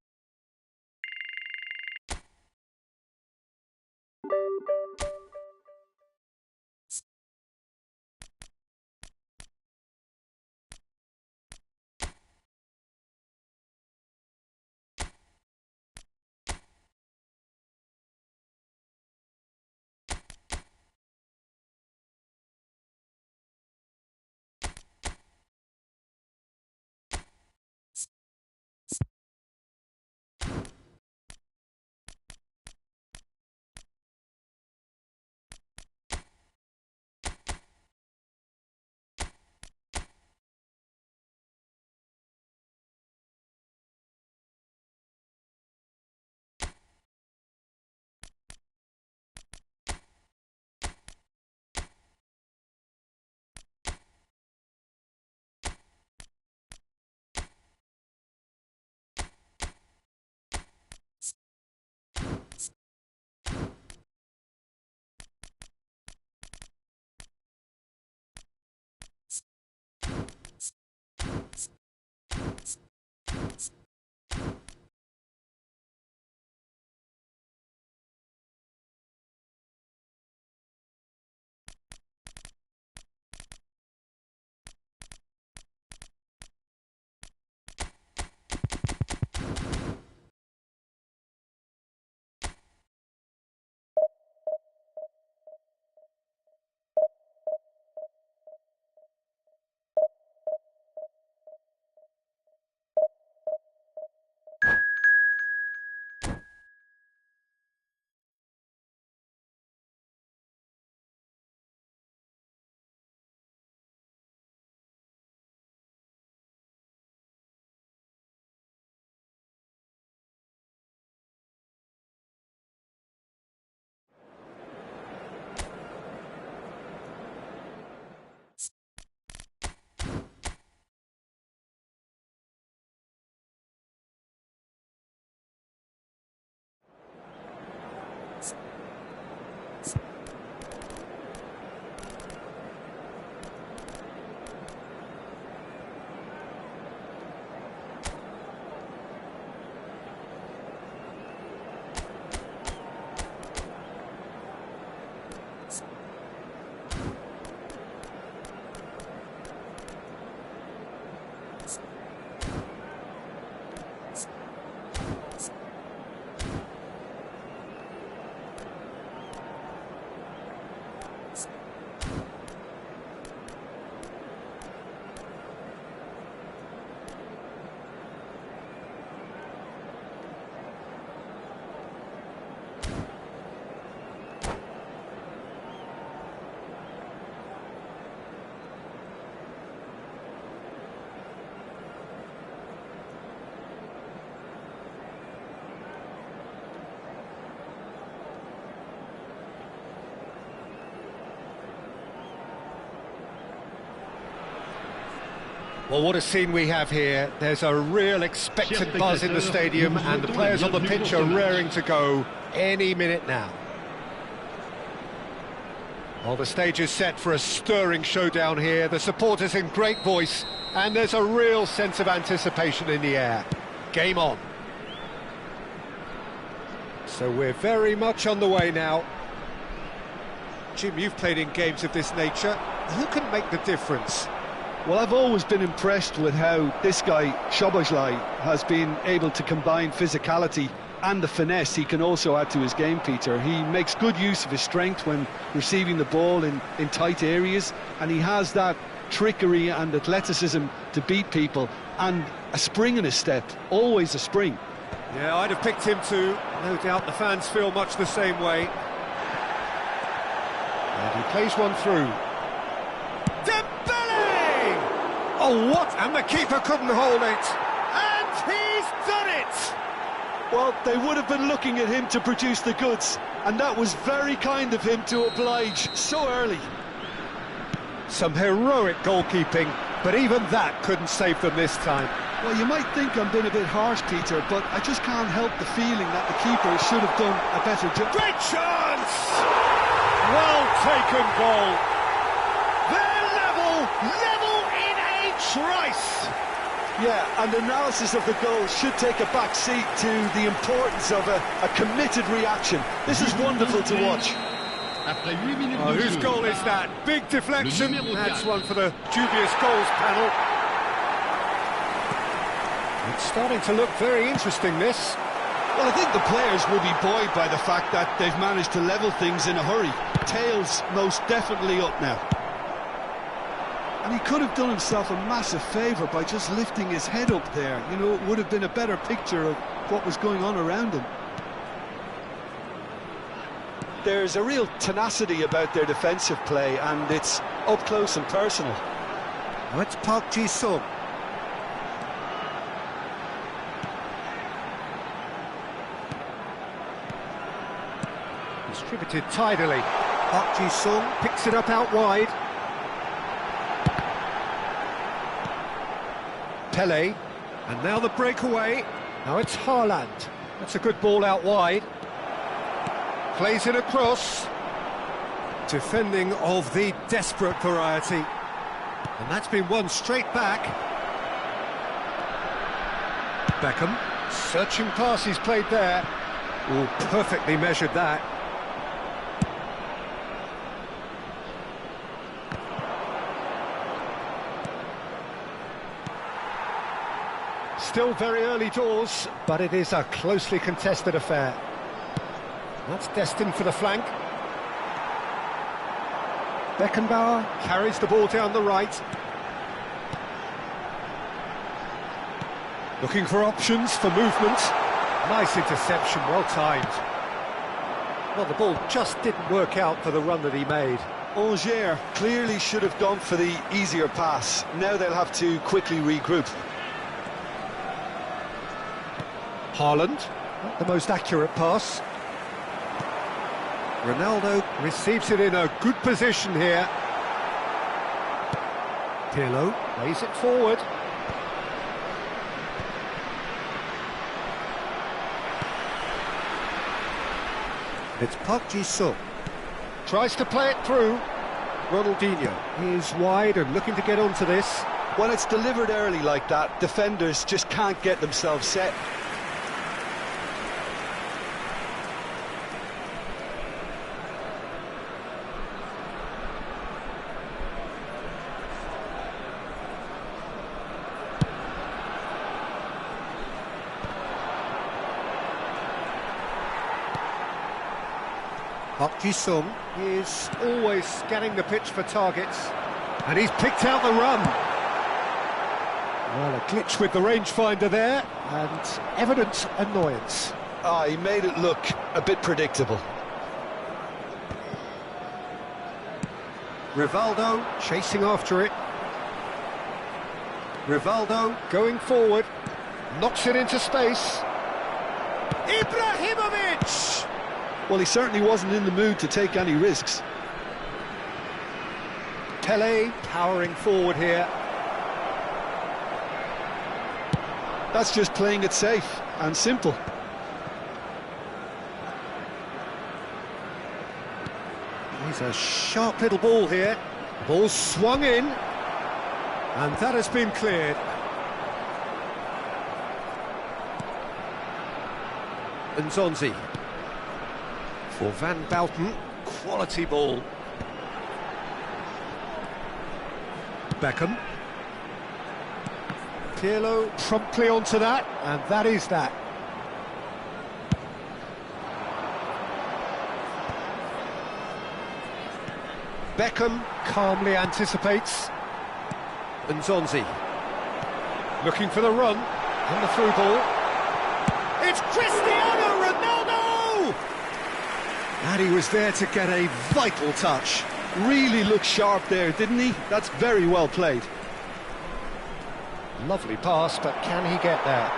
Well, what a scene we have here. There's a real expectant buzz in the stadium, and the players on the pitch are raring to go any minute now. Well, the stage is set for a stirring showdown here. The supporters in great voice, and there's a real sense of anticipation in the air. Game on. So we're very much on the way now. Jim, you've played in games of this nature. Who can make the difference? Well, I've always been impressed with how this guy, Szoboszlai, has been able to combine physicality and the finesse he can also add to his game, Peter. He makes good use of his strength when receiving the ball in tight areas, and he has that trickery and athleticism to beat people, and a spring in his step, always a spring. Yeah, I'd have picked him too. No doubt the fans feel much the same way. And he plays one through. Oh, what? And the keeper couldn't hold it. And he's done it! Well, they would have been looking at him to produce the goods, and that was very kind of him to oblige so early. Some heroic goalkeeping, but even that couldn't save them this time. Well, you might think I'm being a bit harsh, Peter, but I just can't help the feeling that the keeper should have done a better job. Great chance! Well taken goal. They're level in a trice. Yeah, and analysis of the goal should take a back seat to the importance of a committed reaction. This is wonderful to watch. Oh, whose goal is that? Big deflection. That's one for the dubious goals panel. It's starting to look very interesting, this. Well, I think the players will be buoyed by the fact that they've managed to level things in a hurry. Tails most definitely up now. And he could have done himself a massive favour by just lifting his head up there. You know, it would have been a better picture of what was going on around him. There's a real tenacity about their defensive play, and it's up close and personal. Now it's Park Ji-sung. Distributed tidily. Park Ji-sung picks it up out wide. Pele, and now the breakaway. Now it's Haaland. That's a good ball out wide. Plays it across. Defending of the desperate variety. And that's been won straight back. Beckham, searching pass he's played there. Oh, perfectly measured that. Still very early doors, but it is a closely contested affair. That's destined for the flank. Beckenbauer carries the ball down the right. Looking for options for movement. Nice interception, well timed. Well, the ball just didn't work out for the run that he made. Angers clearly should have gone for the easier pass. Now they'll have to quickly regroup. Haaland, not the most accurate pass. Ronaldo receives it in a good position here. Pirlo plays it forward. It's Park Ji-sung. Tries to play it through. Ronaldinho is wide and looking to get onto this. When it's delivered early like that, defenders just can't get themselves set. Park Ji-sung is always scanning the pitch for targets, and he's picked out the run. Well, a glitch with the rangefinder there, and evident annoyance. He made it look a bit predictable. Rivaldo chasing after it. Rivaldo going forward, knocks it into space. Ibrahimovic! Well, he certainly wasn't in the mood to take any risks. Pele powering forward here. That's just playing it safe and simple. He's a sharp little ball here. Ball swung in, and that has been cleared. Nzonzi. For Van Bouten, quality ball. Beckham. Pirlo promptly onto that, and that is that. Beckham calmly anticipates. Nzonzi. Looking for the run, and the through ball. It's Cristiano Ronaldo! And he was there to get a vital touch. Really looked sharp there, didn't he? That's very well played. Lovely pass, but can he get there?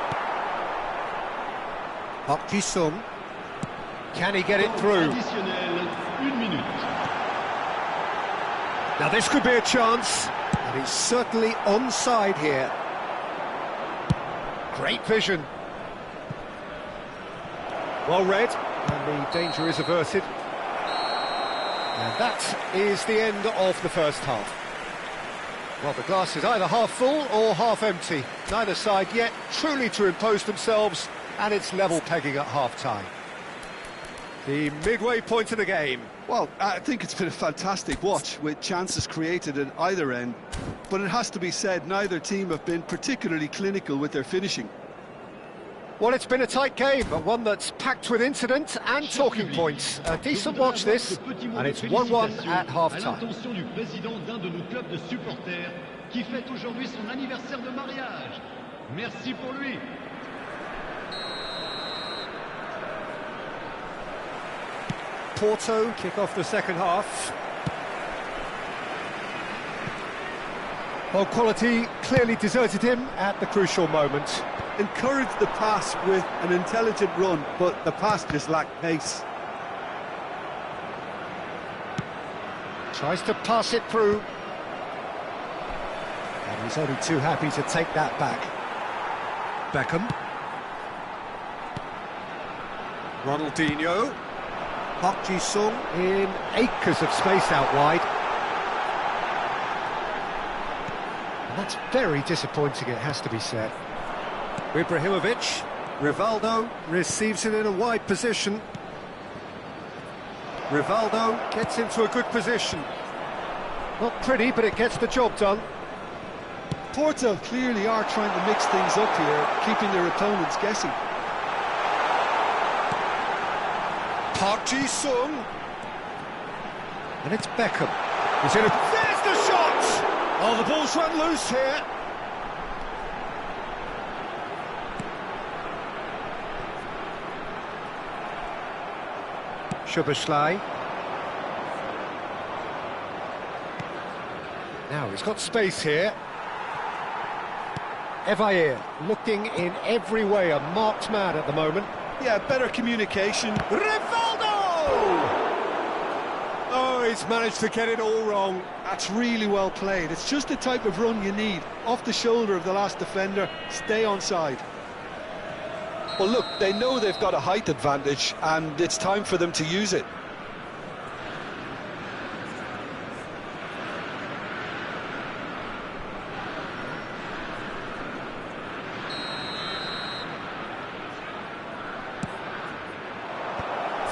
Park Ji-sung. Can he get it through? Now this could be a chance, and he's certainly onside here. Great vision. Well read, and the danger is averted. And that is the end of the first half. Well, the glass is either half full or half empty. Neither side yet truly to impose themselves, and it's level pegging at half-time. The midway point of the game. Well, I think it's been a fantastic watch, with chances created at either end. But it has to be said, neither team have been particularly clinical with their finishing. Well, it's been a tight game, but one that's packed with incident and talking points. A decent watch this, and it's 1-1 at half-time. Du président d'un de nos clubs de supporters qui fête aujourd'hui son anniversaire de mariage. Merci pour lui. Porto kick off the second half. Well, quality clearly deserted him at the crucial moment. Encouraged the pass with an intelligent run, but the pass just lacked pace. Tries to pass it through. And he's only too happy to take that back. Beckham. Ronaldinho. Park Ji-sung in acres of space out wide. And that's very disappointing, it has to be said. Ibrahimovic. Rivaldo receives it in a wide position. Rivaldo gets into a good position. Not pretty, but it gets the job done. Porto clearly are trying to mix things up here, keeping their opponents guessing. Park Ji-sung. And it's Beckham. He's in a... There's the shot! Oh, the ball's run loose here. Szoboszlai. Now he's got space here. Evair looking in every way a marked man at the moment. Yeah, better communication. Rivaldo! Oh, he's managed to get it all wrong. That's really well played. It's just the type of run you need. Off the shoulder of the last defender, stay onside. Well, look, they know they've got a height advantage, and it's time for them to use it.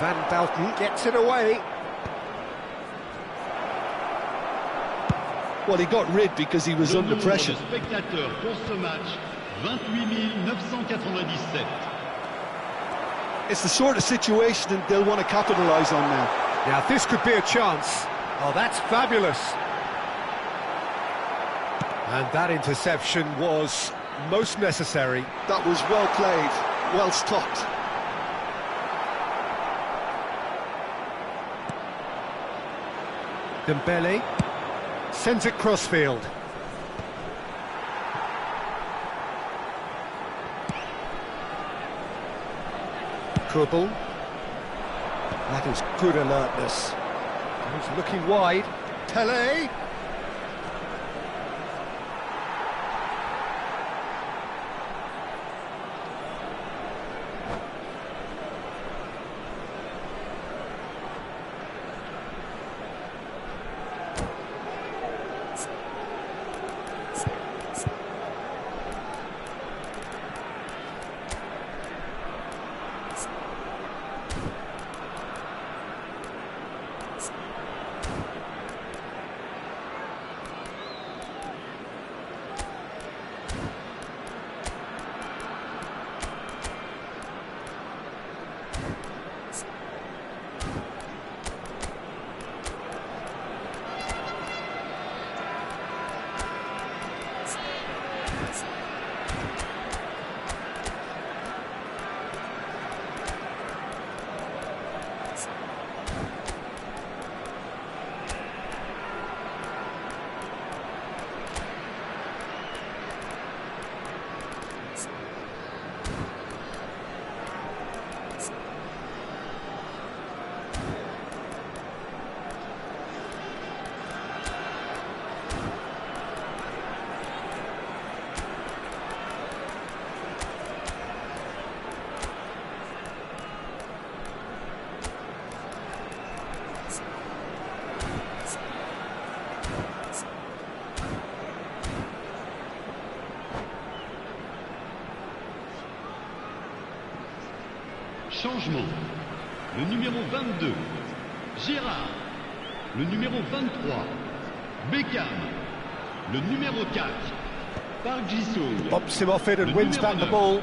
Van Bouten gets it away. Well, he got rid because he was under pressure. Spectateurs pour ce match, 28 997. It's the sort of situation they'll want to capitalise on now. Now, this could be a chance. Oh, that's fabulous. And that interception was most necessary. That was well played, well stopped. Dembele sends it crossfield. Kubel. That is good alertness. He's looking wide. Pele. Changement. Le numéro 22, Gérard. Le numéro 23, Beckham. Le numéro 4, Park Ji-sung. Bops him off it and wins back the ball.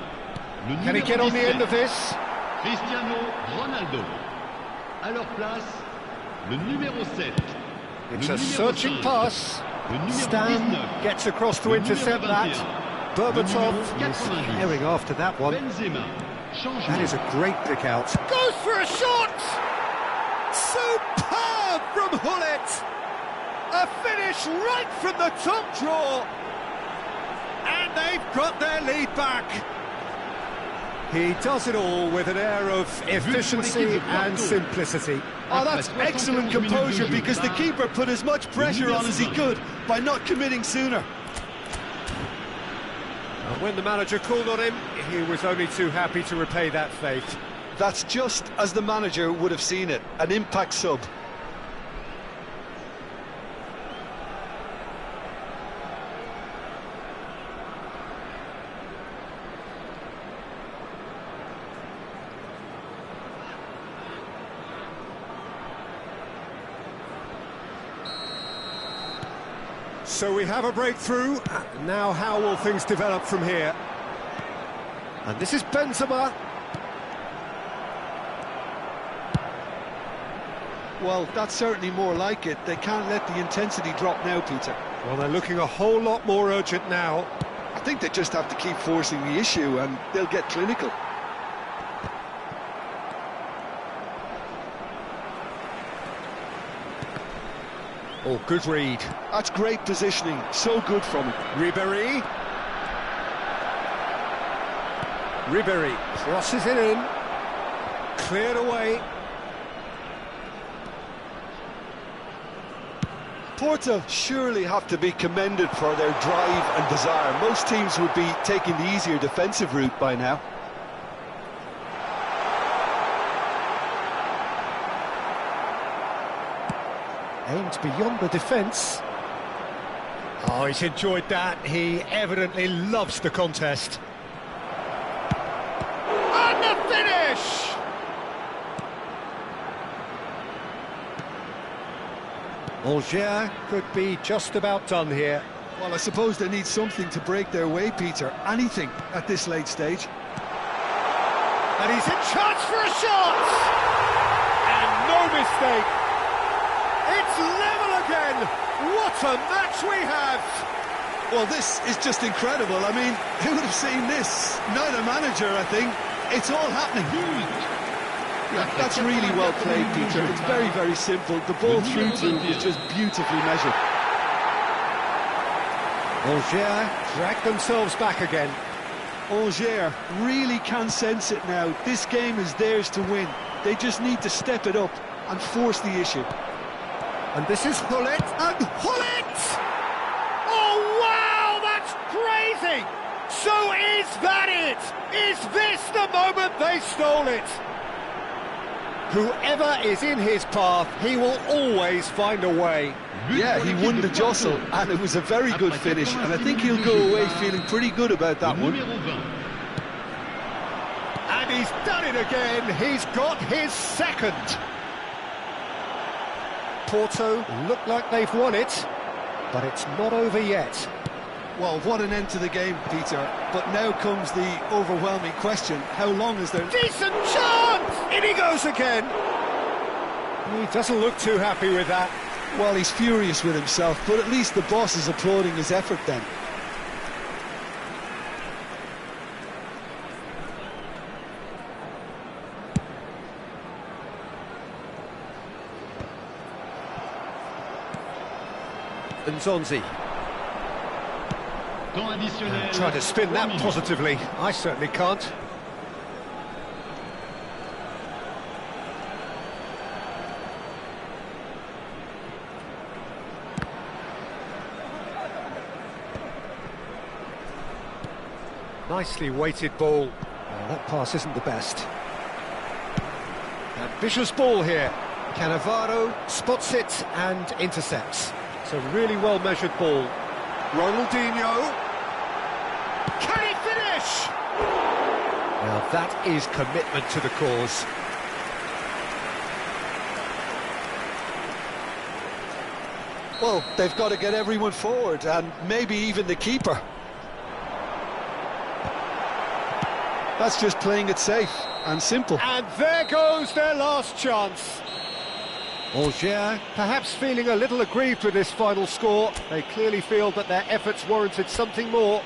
Can he get on the end of this? Cristiano Ronaldo. À leur place, le numéro 7. It's a searching pass. Stam gets across to intercept that. Berbatov is herring after that one. Benzema. That is a great pick out. Goes for a shot! Superb from Hullet! A finish right from the top draw. And they've got their lead back. He does it all with an air of efficiency and simplicity. Oh, that's excellent composure, because the keeper put as much pressure on as he could by not committing sooner. And when the manager called on him, he was only too happy to repay that faith. That's just as the manager would have seen it, an impact sub. So we have a breakthrough. Now how will things develop from here? And this is Benzema. Well, that's certainly more like it. They can't let the intensity drop now, Peter. Well, they're looking a whole lot more urgent now. I think they just have to keep forcing the issue and they'll get clinical. Oh, good read. That's great positioning, so good from him. Ribéry. Ribéry crosses it in. Cleared away. Porto surely have to be commended for their drive and desire. Most teams would be taking the easier defensive route by now. Aimed beyond the defence. Oh, he's enjoyed that. He evidently loves the contest. And the finish! Angers could be just about done here. Well, I suppose they need something to break their way, Peter. Anything at this late stage. And he's in charge for a shot! And no mistake. It's level again! What a match we have! Well, this is just incredible. I mean, who would have seen this? Not a manager, I think. It's all happening. Yeah, that's really well played, Peter. It's very, very simple. The ball through to him is just beautifully measured. Angers drag themselves back again. Angers really can sense it now. This game is theirs to win. They just need to step it up and force the issue. And this is Hullet, and Hullet! Oh, wow, that's crazy! So is that it? Is this the moment they stole it? Whoever is in his path, he will always find a way. Yeah, he won the jostle, and it was a very good finish, and I think he'll go away feeling pretty good about that one. And he's done it again, he's got his second. Porto look like they've won it, but it's not over yet. Well, what an end to the game, Peter. But now comes the overwhelming question. How long is there... Decent chance! In he goes again! He doesn't look too happy with that. Well, he's furious with himself, but at least the boss is applauding his effort then. Nzonzi. Try to spin that positively. I certainly can't. Nicely weighted ball. Well, that pass isn't the best. Ambitious ball here. Cannavaro spots it and intercepts. It's a really well-measured ball. Ronaldinho. Can he finish? Now That is commitment to the cause. Well, they've got to get everyone forward, and maybe even the keeper. That's just playing it safe and simple. And there goes their last chance. Algiers perhaps feeling a little aggrieved with this final score. They clearly feel that their efforts warranted something more.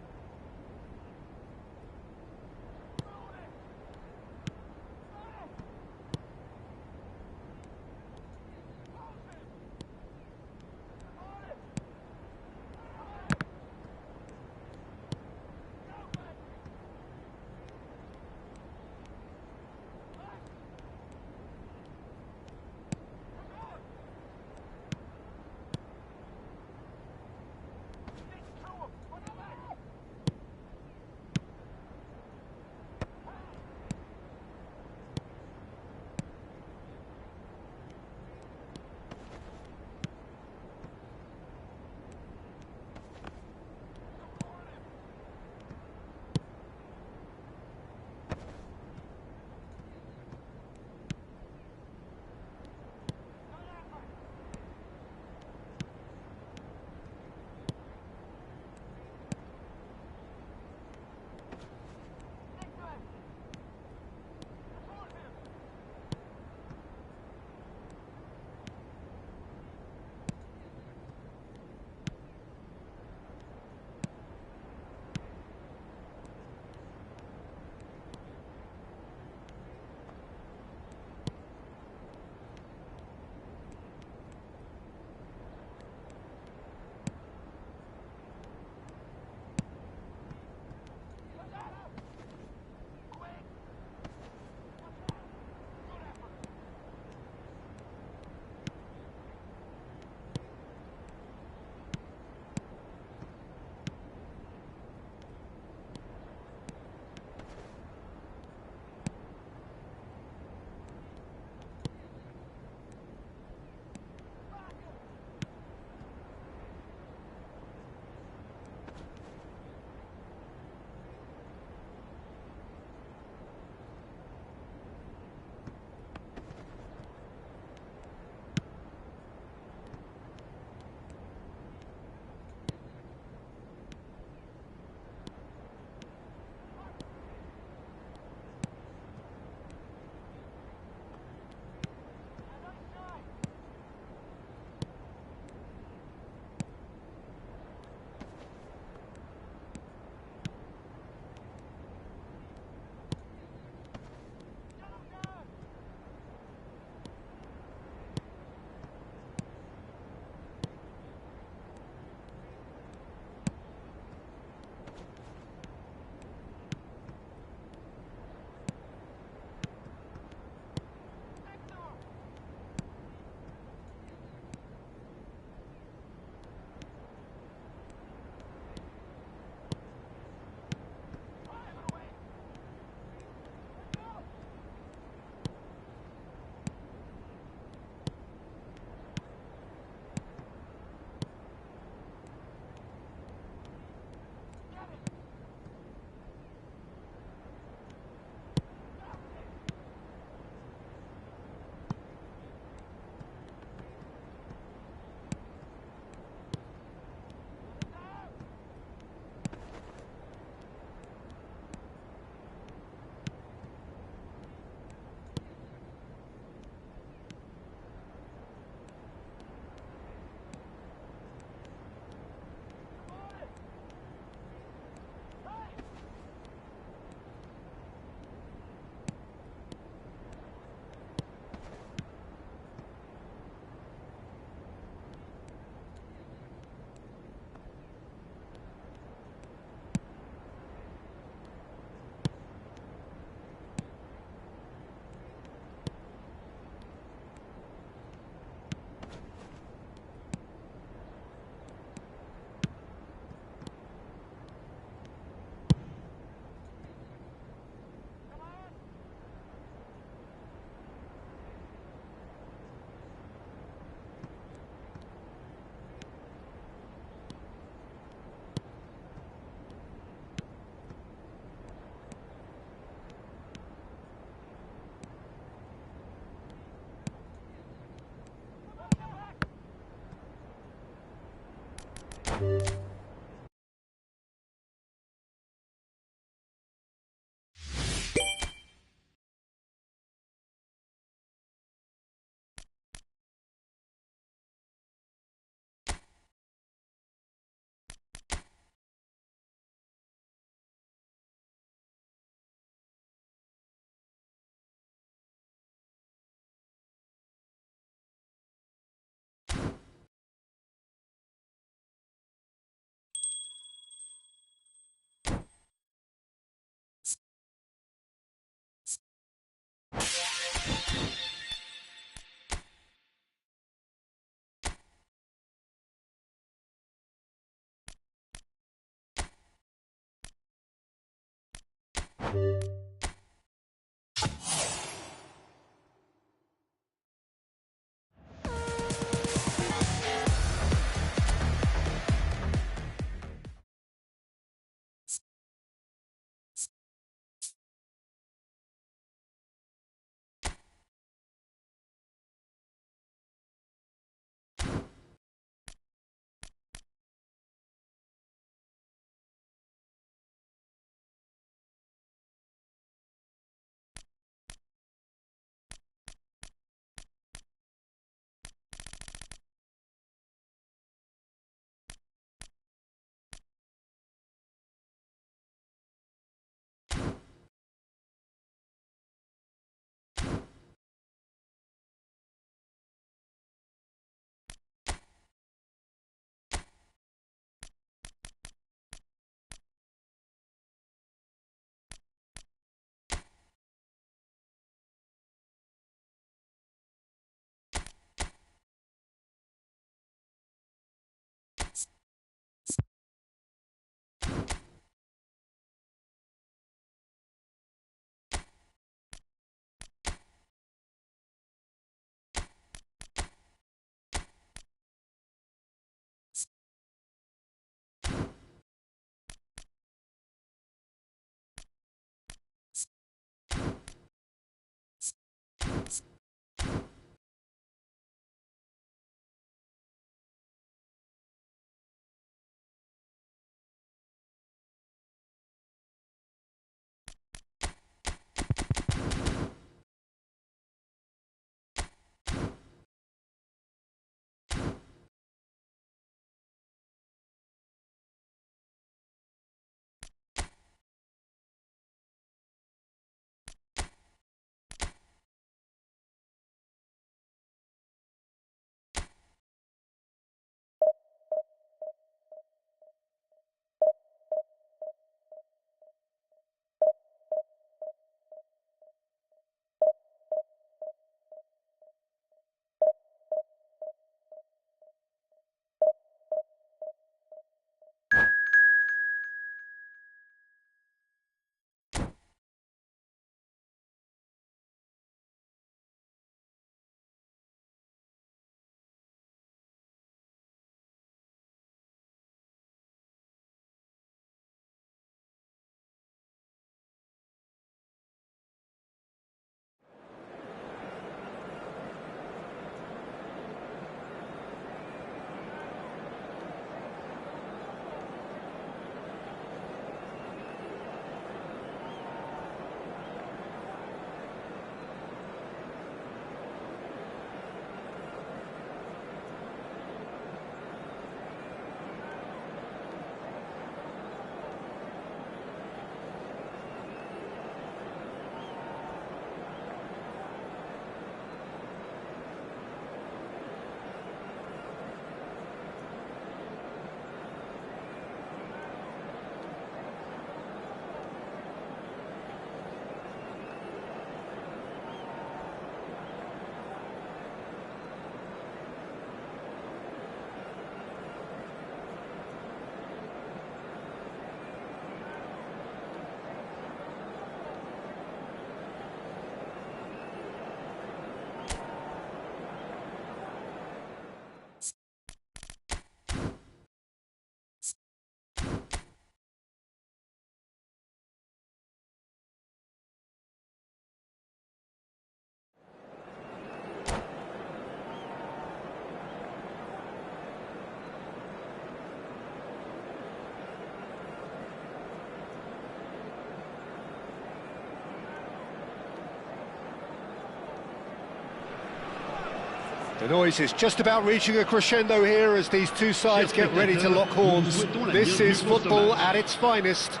The noise is just about reaching a crescendo here as these two sides get ready to lock horns. This is football at its finest.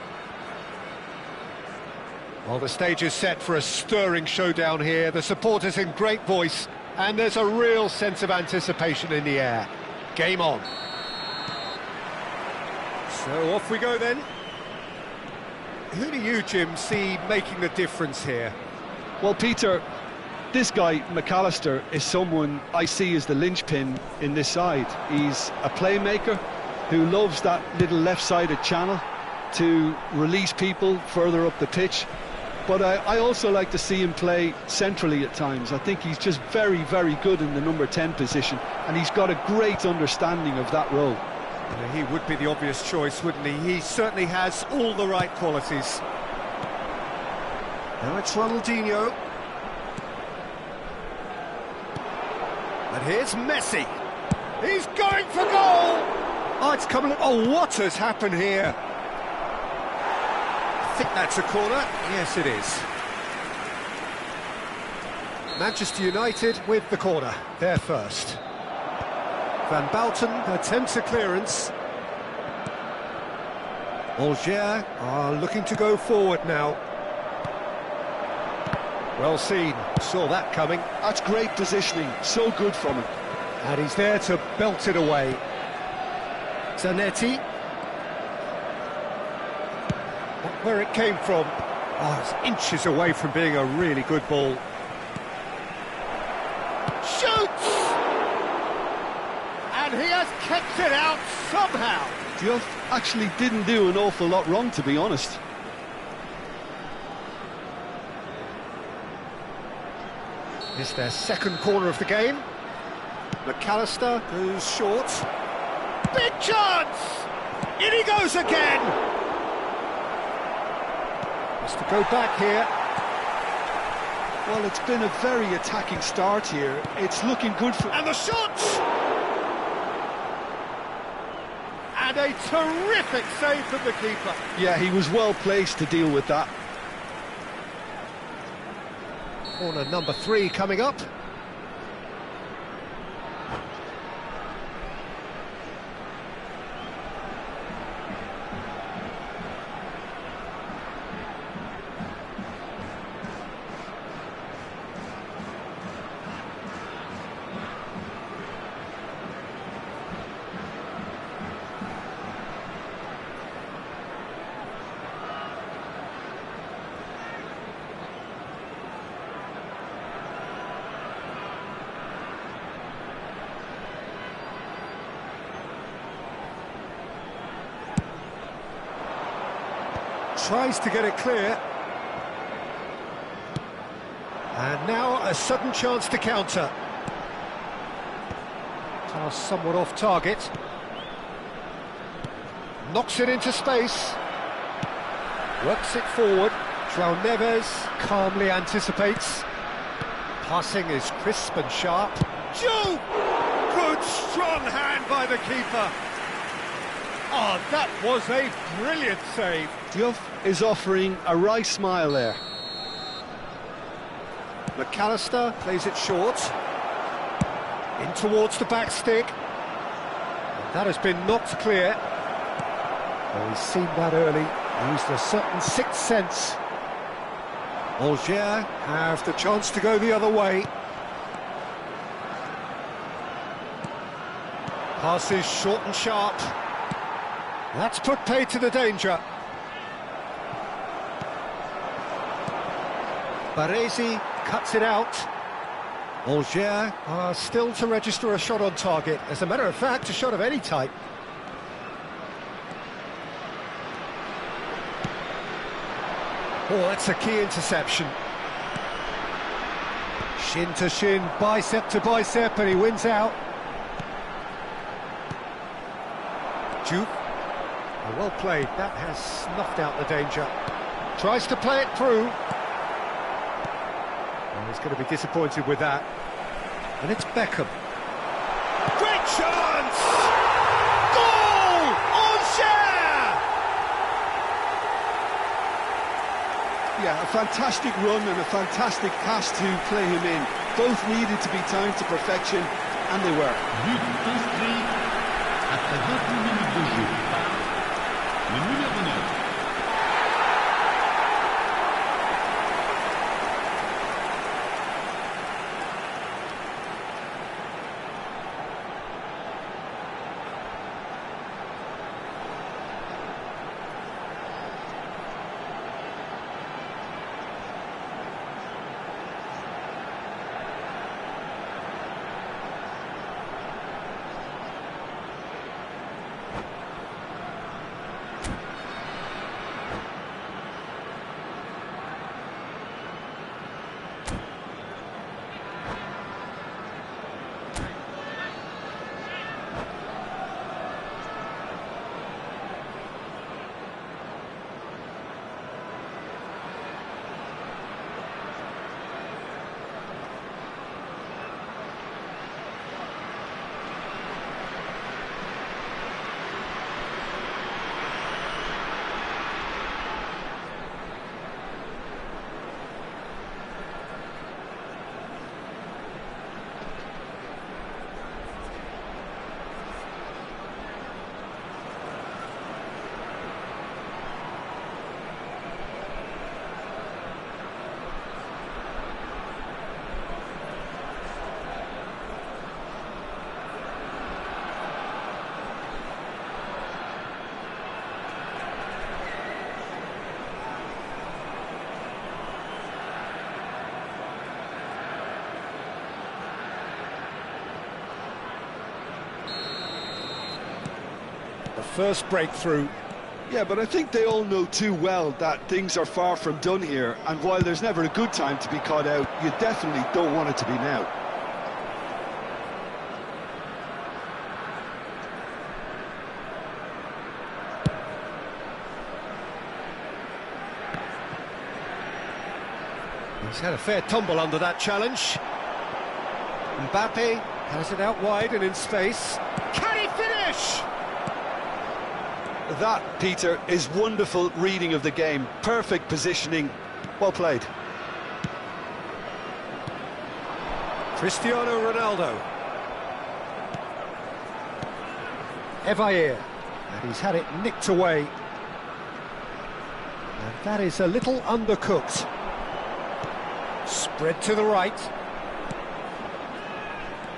Well, the stage is set for a stirring showdown here. The supporters in great voice, and there's a real sense of anticipation in the air. Game on. So off we go then. Who do you, Jim, see making the difference here? Well, Peter, this guy, McAllister, is someone I see as the linchpin in this side. He's a playmaker who loves that little left-sided channel to release people further up the pitch. But I also like to see him play centrally at times. I think he's just very, very good in the number 10 position, and he's got a great understanding of that role. He would be the obvious choice, wouldn't he? He certainly has all the right qualities. Now it's Ronaldinho. And here's Messi. He's going for goal! Oh, it's coming... Oh, what has happened here? I think that's a corner. Yes, it is. Manchester United with the corner. They're first. Van Bouten attempts a clearance. Alger are looking to go forward now. Well seen, saw that coming. That's great positioning, so good from him. And he's there to belt it away. Zanetti. Where it came from. Oh, it's inches away from being a really good ball. Shoots! And he has kept it out somehow. Diouf actually didn't do an awful lot wrong, to be honest. It's their second corner of the game. McAllister goes short. Big chance! In he goes again! Has to go back here. Well, it's been a very attacking start here. It's looking good for... And the shot! And a terrific save from the keeper. Yeah, he was well placed to deal with that. Corner number 3 coming up. Tries to get it clear. And now a sudden chance to counter. Pass somewhat off target. Knocks it into space. Works it forward. João Neves calmly anticipates. Passing is crisp and sharp. Joe! Good strong hand by the keeper. Oh, that was a brilliant save. Diouf is offering a right smile there. McAllister plays it short. In towards the back stick. And that has been knocked clear. Oh, he's seen that early. Used a certain sixth sense. Alger have the chance to go the other way. Passes short and sharp. That's put paid to the danger. Baresi cuts it out. Alger are still to register a shot on target. As a matter of fact, a shot of any type. Oh, that's a key interception. Shin to shin, bicep to bicep, and he wins out. Jupe. Oh, well played, that has snuffed out the danger. Tries to play it through. Oh, he's going to be disappointed with that. And it's Beckham. Great chance! Goal! Alger! Yeah, a fantastic run and a fantastic pass to play him in. Both needed to be timed to perfection, and they were. But inscrit après 28 minutes de jeu par le numéro 9. The first breakthrough. Yeah, but I think they all know too well that things are far from done here, and while there's never a good time to be caught out, you definitely don't want it to be now. He's had a fair tumble under that challenge. Mbappe has it out wide and in space. Can he finish? That, Peter, is wonderful reading of the game. Perfect positioning. Well played. Cristiano Ronaldo. Evair. And he's had it nicked away. And that is a little undercooked. Spread to the right.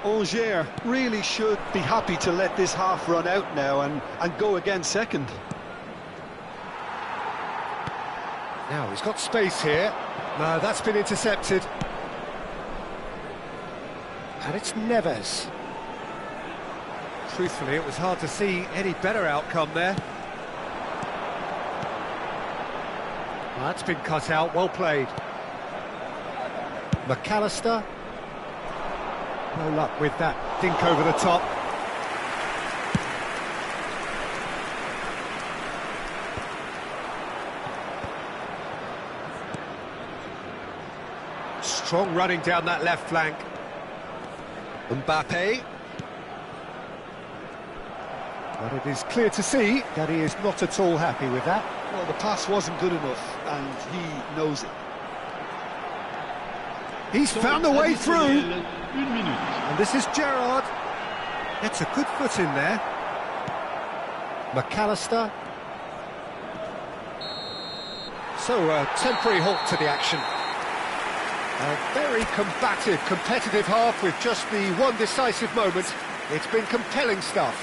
Angers really should be happy to let this half run out now and go again second. Now he's got space here. No, that's been intercepted. And it's Neves. Truthfully, it was hard to see any better outcome there. Well, that's been cut out, well played. McAllister. No luck with that dink over the top. Strong running down that left flank. Mbappe. But it is clear to see that he is not at all happy with that. Well, the pass wasn't good enough, and he knows it. He's found a way through. Une minute. And this is Gerrard. Gets a good foot in there. McAllister. So a temporary halt to the action. A very combative, competitive half with just the one decisive moment. It's been compelling stuff.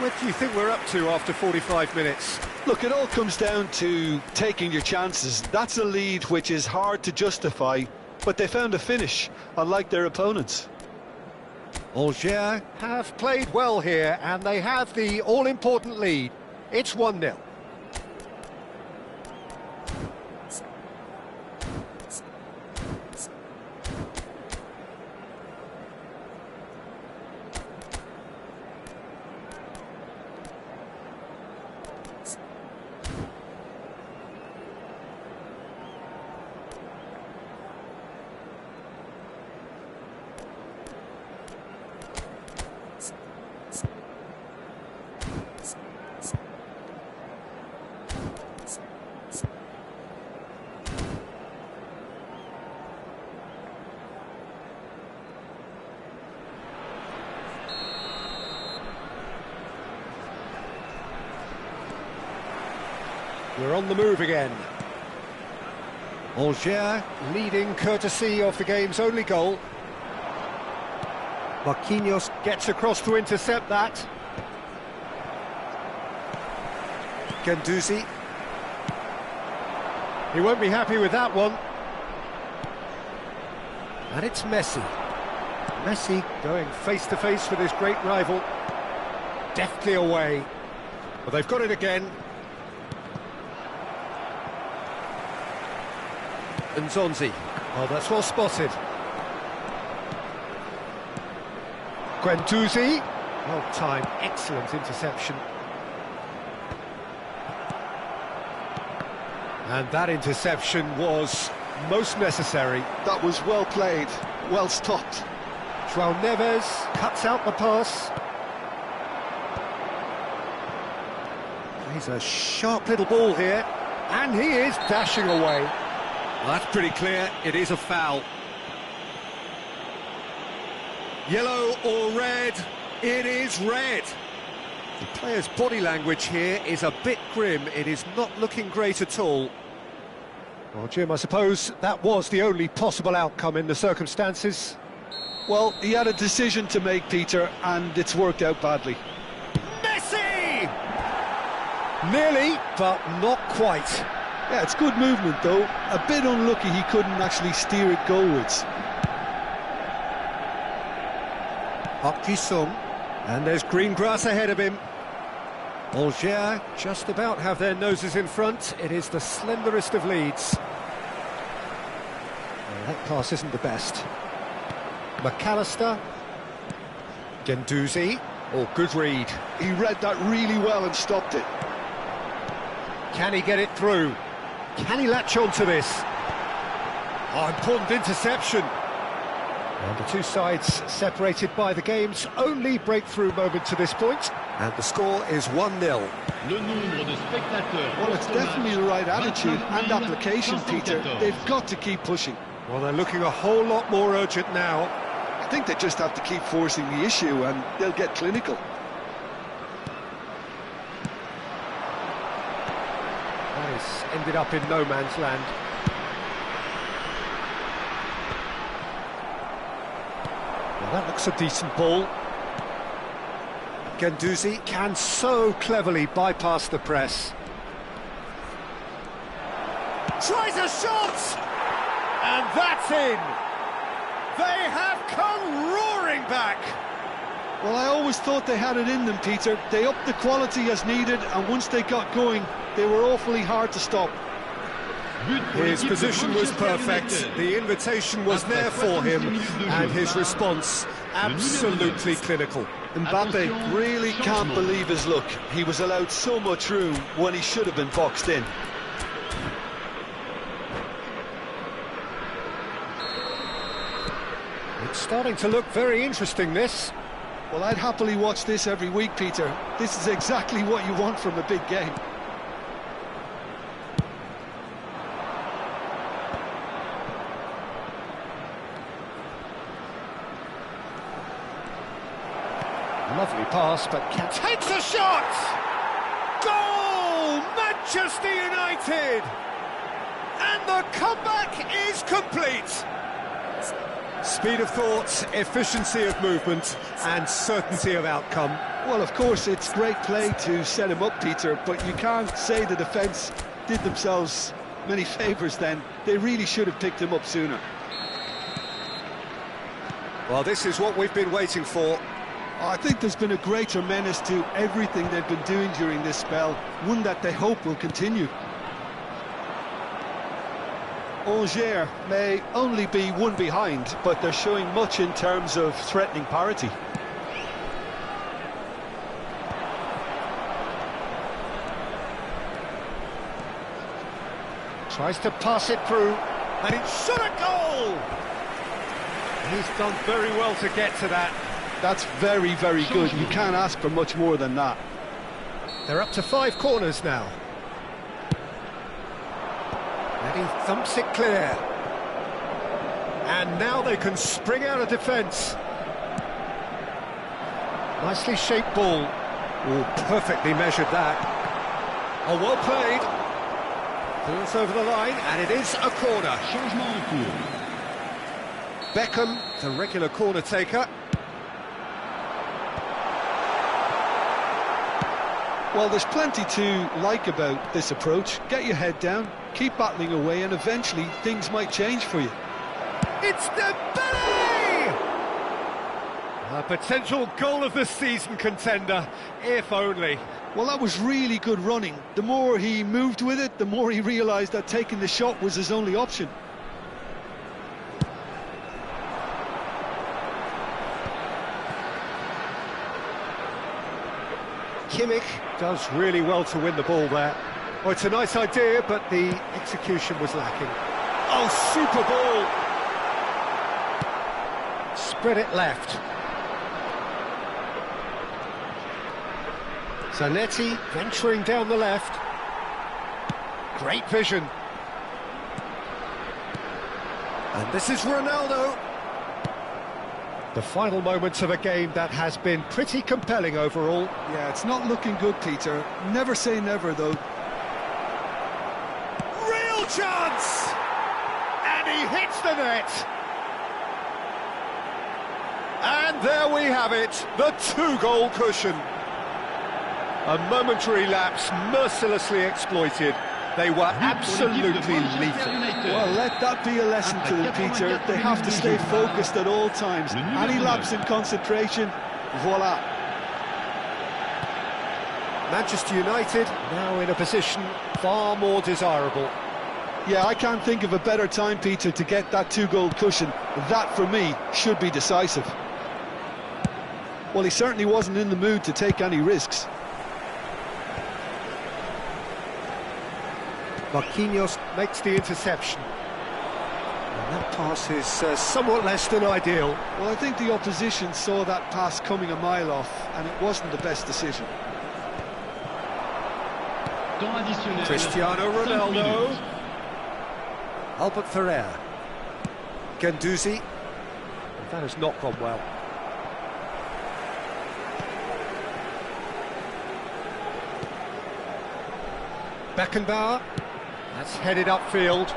What do you think we're up to after 45 minutes? Look, it all comes down to taking your chances. That's a lead which is hard to justify, but they found a finish, unlike their opponents. Angers have played well here, and they have the all-important lead. It's 1-0. We're on the move again. Angers leading courtesy of the game's only goal. Marquinhos gets across to intercept that. Guendouzi. He won't be happy with that one. And it's Messi. Messi going face-to-face with his great rival. Deftly away. Well, they've got it again. And Zonzi. Oh, that's well spotted. Guendouzi. Well timed, excellent interception. And that interception was most necessary. That was well played, well stopped. João Neves cuts out the pass. He's a sharp little ball here, and he is dashing away. Well, that's pretty clear, it is a foul. Yellow or red? It is red. The player's body language here is a bit grim. It is not looking great at all. Well, Jim, I suppose that was the only possible outcome in the circumstances. Well, he had a decision to make, Peter, and it's worked out badly. Messi! Nearly, but not quite. Yeah, it's good movement, though. A bit unlucky he couldn't actually steer it goalwards. Park Ji-sung, and there's green grass ahead of him. Angers just about have their noses in front. It is the slenderest of leads. Well, that pass isn't the best. McAllister. Guendouzi. Oh, good read. He read that really well and stopped it. Can he get it through? Can he latch on to this? Oh, important interception. And the two sides separated by the game's only breakthrough moment to this point. And the score is 1-0. Well, it's definitely the right attitude and application, Peter. They've got to keep pushing. Well, they're looking a whole lot more urgent now. I think they just have to keep forcing the issue and they'll get clinical. That has ended up in no man's land. Well, that looks a decent ball. Guendouzi can so cleverly bypass the press. Tries a shot! And that's in! They have come roaring back! Well, I always thought they had it in them, Peter. They upped the quality as needed, and once they got going, they were awfully hard to stop. His position was perfect, the invitation was there for him, and his response absolutely clinical. Mbappe really can't believe his luck. He was allowed so much room when he should have been boxed in. It's starting to look very interesting, this. Well, I'd happily watch this every week, Peter. This is exactly what you want from a big game. Lovely pass, but takes a shot! Goal! Manchester United! And the comeback is complete! Speed of thought, efficiency of movement, and certainty of outcome. Well, of course, it's great play to set him up, Peter, but you can't say the defence did themselves many favours then. They really should have picked him up sooner. Well, this is what we've been waiting for. I think there's been a greater menace to everything they've been doing during this spell, one that they hope will continue. Angers may only be one behind, but they're showing much in terms of threatening parity. Tries to pass it through, and it's shot at goal! He's done very well to get to that. That's very, very good. You can't ask for much more than that. They're up to 5 corners now. And he thumps it clear. And now they can spring out of defence. Nicely shaped ball. Oh, perfectly measured that. Oh, well played. Pulls over the line, and it is a corner. Changement en cours. Beckham, the regular corner taker. Well, there's plenty to like about this approach. Get your head down, keep battling away, and eventually things might change for you. It's Dembele! A potential goal of the season contender, if only. Well, that was really good running. The more he moved with it, the more he realised that taking the shot was his only option. Kimmich does really well to win the ball there. Oh, it's a nice idea, but the execution was lacking. Oh, super ball! Spread it left. Zanetti venturing down the left. Great vision. And this is Ronaldo. The final moments of a game that has been pretty compelling overall. Yeah, it's not looking good, Peter. Never say never, though. Real chance! And he hits the net. And there we have it, the two-goal cushion. A momentary lapse mercilessly exploited. They were absolutely lethal. Well, let that be a lesson to them, Peter. They have to stay focused at all times. Any lapse in concentration, voila. Manchester United now in a position far more desirable. Yeah, I can't think of a better time, Peter, to get that two-goal cushion. That, for me, should be decisive. Well, he certainly wasn't in the mood to take any risks. Marquinhos makes the interception. And that pass is somewhat less than ideal. Well, I think the opposition saw that pass coming a mile off, and it wasn't the best decision. Cristiano Ronaldo. Albert Ferrer. Guendouzi. And that has not gone well. Beckenbauer. That's headed upfield.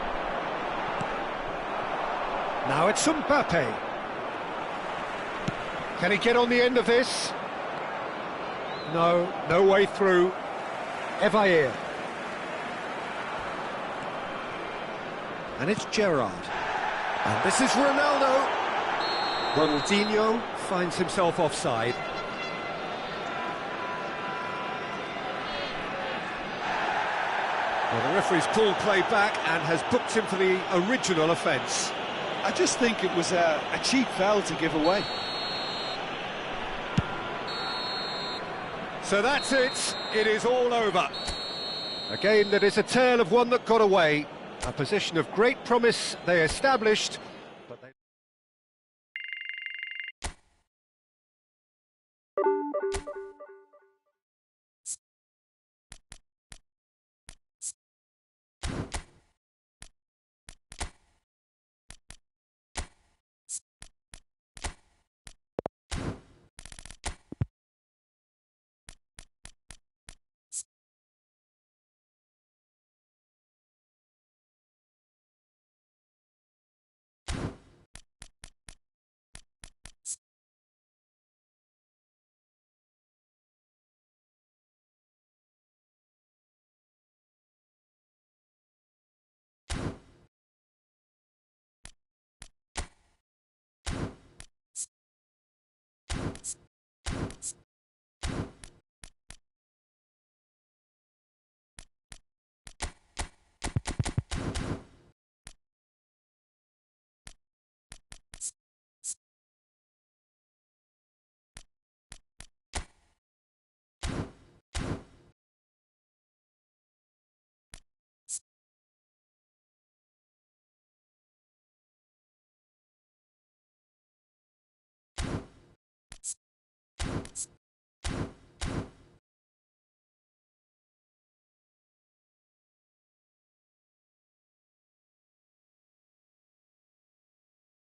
Now it's Mbappe. Can he get on the end of this? No, no way through. Evair. And it's Gerrard. And this is Ronaldo. Ronaldinho finds himself offside. Well, the referee's pulled play back and has booked him for the original offence. I just think it was a cheap foul to give away. So that's it. It is all over. A game that is a tale of one that got away. A position of great promise they established,